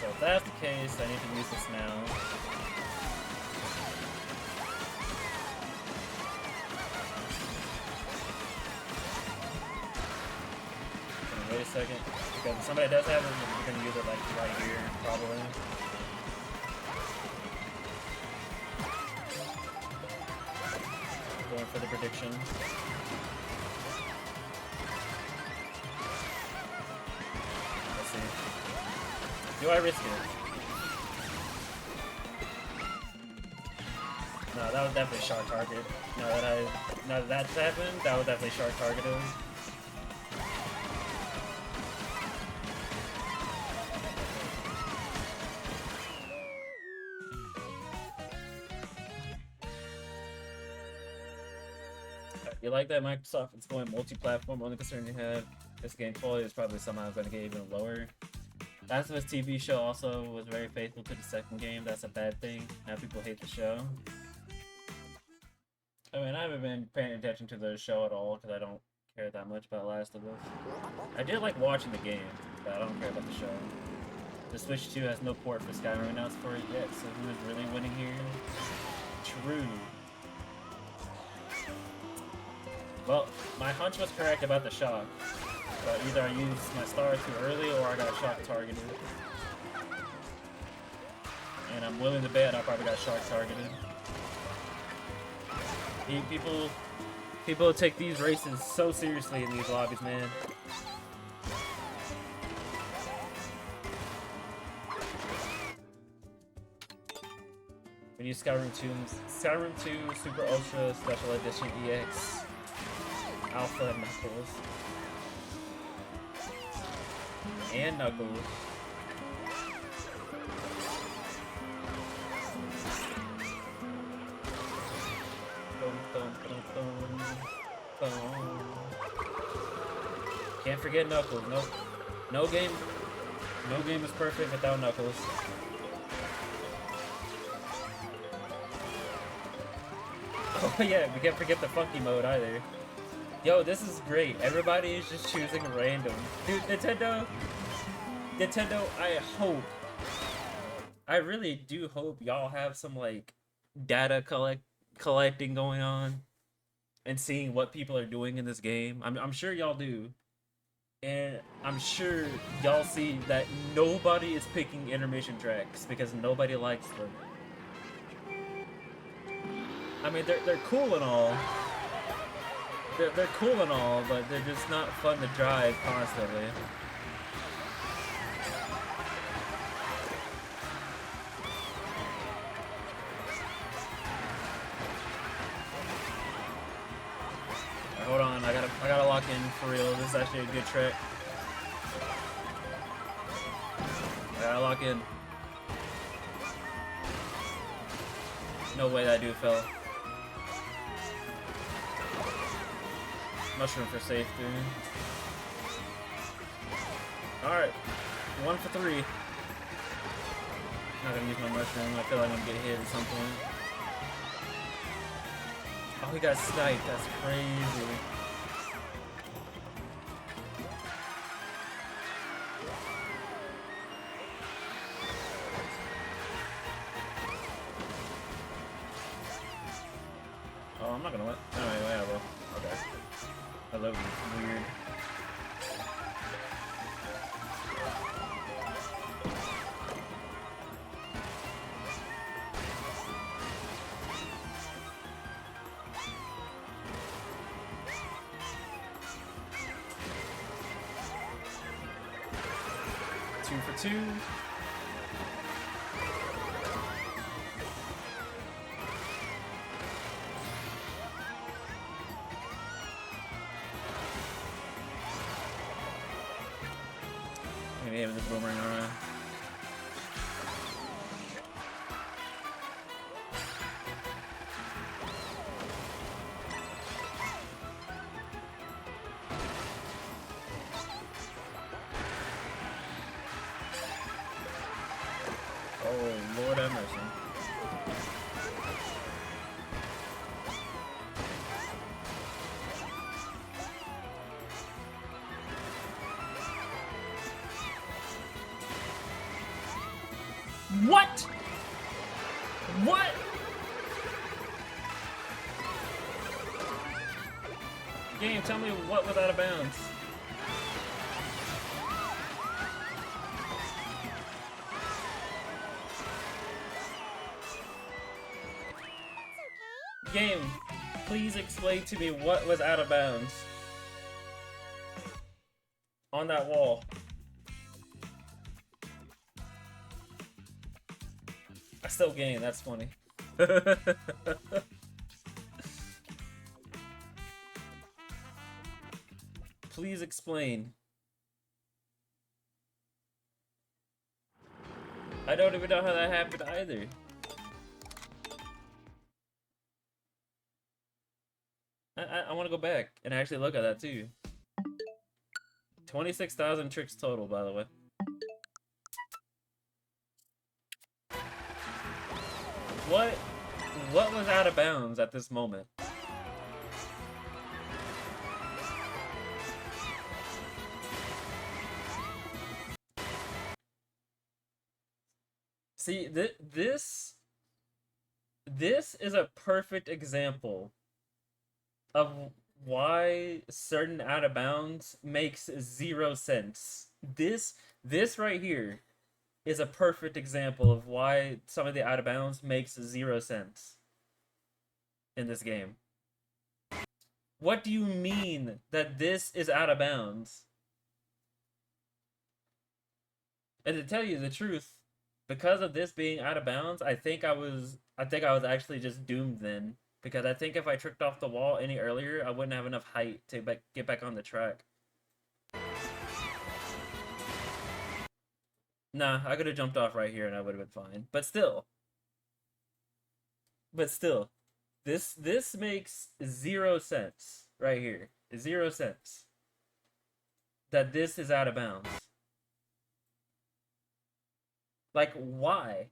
So if that's the case, I need to use this now. Wait a second, because if somebody does have it, we're gonna use it like right here, probably. Going for the prediction. Let's see. Do I risk it? No, that was definitely shark target. Now that that's happened, that was definitely shark targeted. You like that Microsoft is going multi-platform? Only concern you have this game quality is probably somehow going to get even lower. Last of Us TV show also was very faithful to the second game. That's a bad thing. Now people hate the show. I mean, I haven't been paying attention to the show at all because I don't care that much about Last of Us. I did like watching the game, but I don't care about the show. The Switch 2 has no port for Skyrim announced for it yet, so who is really winning here? True. Well, my hunch was correct about the shock, but either I used my star too early or I got shock targeted. And I'm willing to bet I probably got shock targeted. People take these races so seriously in these lobbies, man. We use Skyrim 2 Super Ultra Special Edition EX. Alpha Knuckles. And Knuckles. Can't forget Knuckles. No game is perfect without Knuckles. Oh yeah, we can't forget the funky mode either. Yo, this is great. Everybody is just choosing random. Dude, Nintendo, I really do hope y'all have some, like, data collecting going on and seeing what people are doing in this game. I'm sure y'all do. And I'm sure y'all see that nobody is picking intermission tracks because nobody likes them. I mean, they're cool and all. They're cool and all, but they're just not fun to drive constantly. Right, hold on, I gotta lock in for real. This is actually a good track. I gotta lock in. No way that dude fell. Mushroom for safety. Alright. 1 for 3. Not gonna use my mushroom. I feel like I'm gonna get hit at some point. Oh, he got sniped. That's crazy. Oh, I'm not gonna let. Anyway, yeah, well. Okay. That was weird. Two for 2. gonna hit with this boomerang, alright. Oh, Lord have mercy. What? What? Game, tell me what was out of bounds. Game, please explain to me what was out of bounds on that wall. I still gain, that's funny. Please explain. I don't even know how that happened either. I want to go back and actually look at that too. 26,000 tricks total, by the way. What was out of bounds at this moment? See, this is a perfect example of why certain out of bounds makes 0 sense. This right here is a perfect example of why some of the out of bounds makes 0 sense in this game. What do you mean that this is out of bounds? And to tell you the truth, because of this being out of bounds, I think I was actually just doomed then. Because I think if I tricked off the wall any earlier, I wouldn't have enough height to get back on the track. Nah, I could have jumped off right here and I would have been fine. But still. This makes 0 sense right here. 0 sense. That this is out of bounds. Like, why?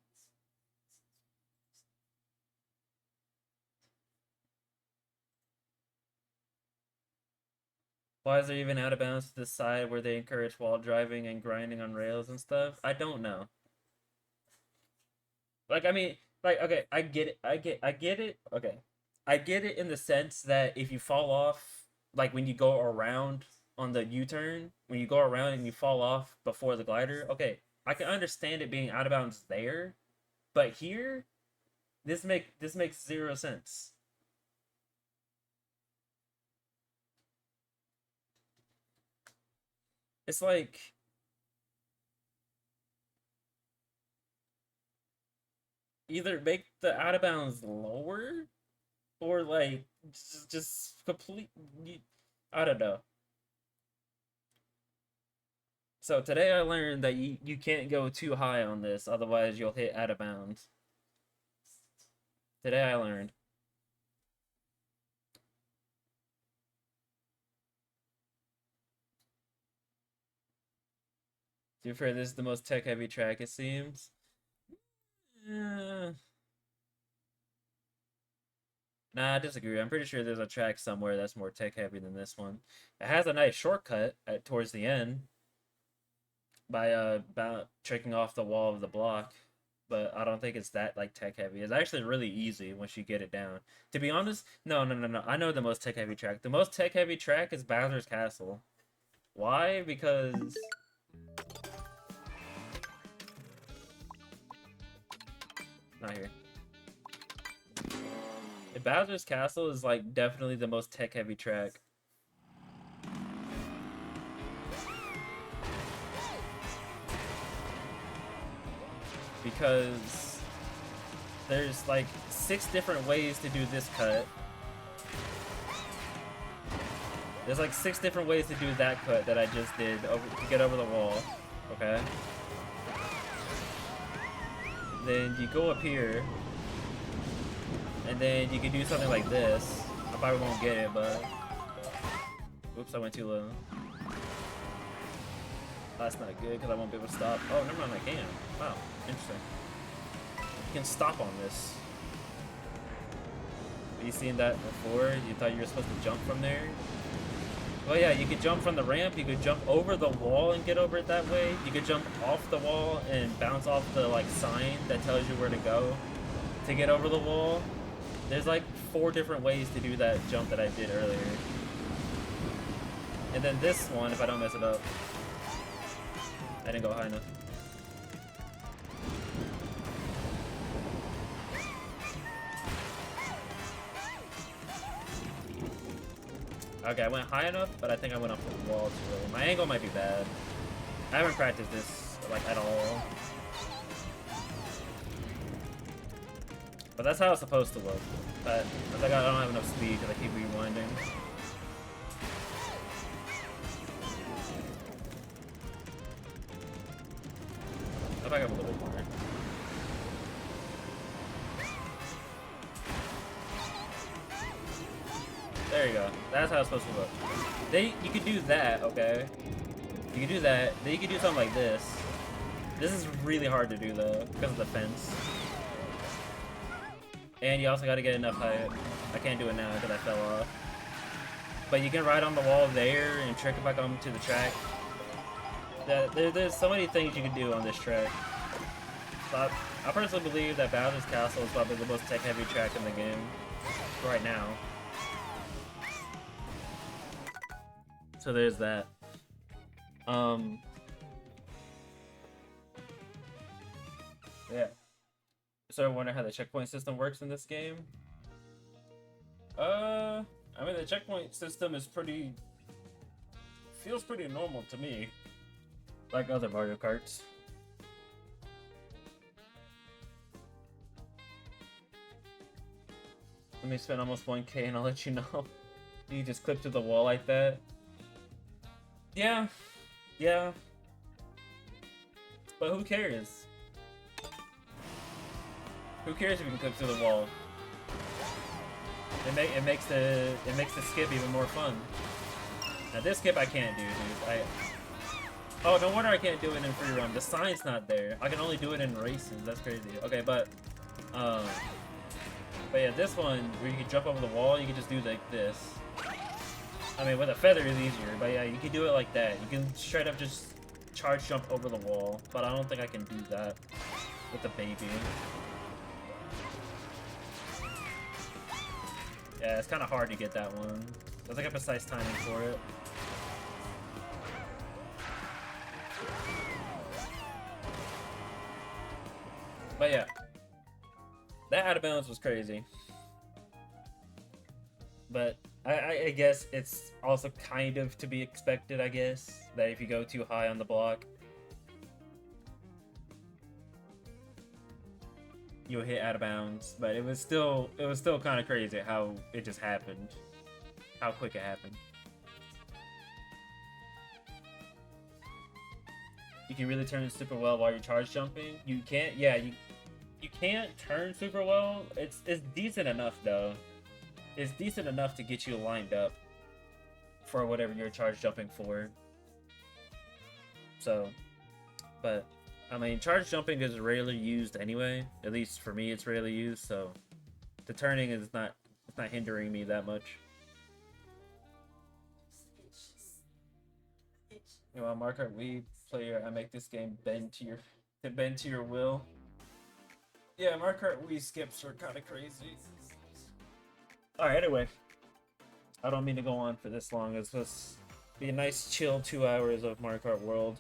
Why is there even out of bounds to the side where they encourage wall driving and grinding on rails and stuff? I don't know. Like, I mean, like, okay, I get it. I get it. Okay. I get it in the sense that if you fall off, like when you go around on the U-turn, when you go around and you fall off before the glider, okay, I can understand it being out of bounds there, but here, this makes 0 sense. It's like either make the out of bounds lower or like just complete. I don't know. So today I learned that you can't go too high on this, otherwise you'll hit out of bounds. Today I learned. To be fair, this is the most tech-heavy track, it seems. Nah, I disagree. I'm pretty sure there's a track somewhere that's more tech-heavy than this one. It has a nice shortcut towards the end by about tricking off the wall of the block, but I don't think it's that like tech-heavy. It's actually really easy once you get it down. To be honest, no. I know the most tech-heavy track. The most tech-heavy track is Bowser's Castle. Why? Because not here. Bowser's Castle is like definitely the most tech-heavy track. Because there's like 6 different ways to do this cut. There's like 6 different ways to do that cut that I just did to get over the wall. Okay. Then you go up here, and then you can do something like this. I probably won't get it, but oops, I went too low. That's not good because I won't be able to stop. Oh, never mind, I can. Wow, interesting. You can stop on this. Have you seen that before? You thought you were supposed to jump from there? Well, yeah, you could jump from the ramp, you could jump over the wall and get over it that way. You could jump off the wall and bounce off the, like, sign that tells you where to go to get over the wall. There's, like, 4 different ways to do that jump that I did earlier. And then this one, if I don't mess it up. I didn't go high enough. Okay, I went high enough, but I think I went off the wall too early. My angle might be bad. I haven't practiced this, like, at all. But that's how it's supposed to look. But I think I don't have enough speed because I keep rewinding. I'll back up a little bit more. There you go. That's how it's supposed to look. You could do that, okay? You could do that. Then you could do something like this. This is really hard to do though, because of the fence. And you also got to get enough height. I can't do it now because I fell off. But you can ride on the wall there and trick it back onto the track. There's so many things you can do on this track. So I personally believe that Bowser's Castle is probably the most tech-heavy track in the game right now. So there's that. Yeah. So I wonder how the checkpoint system works in this game. I mean the checkpoint system is feels pretty normal to me. Like other Mario Karts. Let me spend almost 1K and I'll let you know. You just clip to the wall like that. Yeah. Yeah. But who cares? Who cares if you can clip to the wall? It makes the skip even more fun. Now this skip I can't do, dude. Oh, no wonder I can't do it in free run. The sign's not there. I can only do it in races. That's crazy. Okay, but yeah, this one where you can jump over the wall, you can just do like this. I mean, with a feather is easier, but yeah, you can do it like that. You can straight up just charge jump over the wall, but I don't think I can do that with the baby. Yeah, it's kind of hard to get that one. There's like a precise timing for it. But yeah, that out of bounds was crazy. But I guess it's also kind of to be expected, I guess, that if you go too high on the block, you'll hit out of bounds. But it was still kind of crazy how it just happened, how quick it happened. You can really turn super well while you're charge jumping. You can't, yeah, you can't turn super well. It's decent enough though. It's decent enough to get you lined up for whatever you're charge jumping for. So, but I mean, charge jumping is rarely used anyway. At least for me, it's rarely used. So, the turning is not hindering me that much. You know, Mario Kart Wii player, I make this game bend to your will. Yeah, Mario Kart Wii skips are kind of crazy. Alright, anyway. I don't mean to go on for this long. It's supposed to be a nice chill 2 hours of Mario Kart World.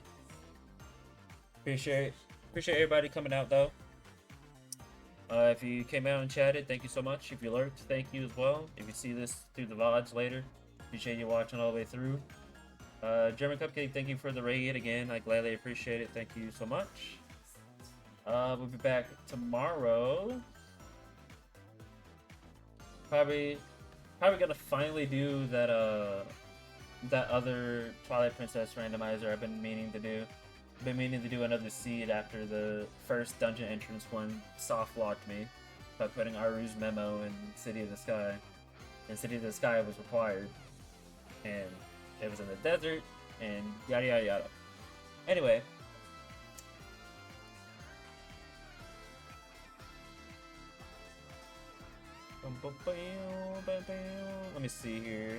Appreciate everybody coming out though. If you came out and chatted, thank you so much. If you lurked, thank you as well. If you see this through the VODs later, appreciate you watching all the way through. German Cupcake, thank you for the raid again. I gladly appreciate it. Thank you so much. We'll be back tomorrow. Probably gonna finally do that that other Twilight Princess randomizer I've been meaning to do. been meaning to do another seed after the first dungeon entrance one soft locked me by putting Aru's memo in City of the Sky. And City of the Sky was required. And it was in the desert, and yada yada yada. Anyway. Let me see here.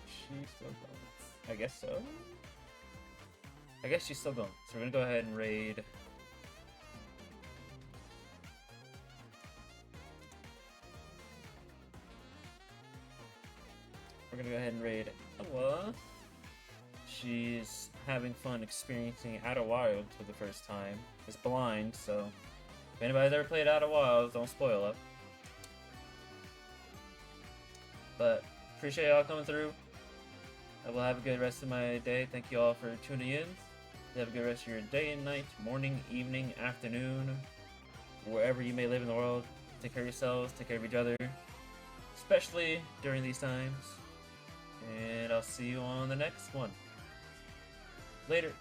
She's still going. I guess so. I guess she's still going. So we're gonna go ahead and raid. We're gonna go ahead and raid Ella. She's having fun experiencing Outer Wilds for the first time. It's blind, so if anybody's ever played Outer Wilds, don't spoil it. But appreciate y'all coming through. I will have a good rest of my day. Thank you all for tuning in. Have a good rest of your day and night, morning, evening, afternoon, wherever you may live in the world. Take care of yourselves, take care of each other, especially during these times. And I'll see you on the next one. Later.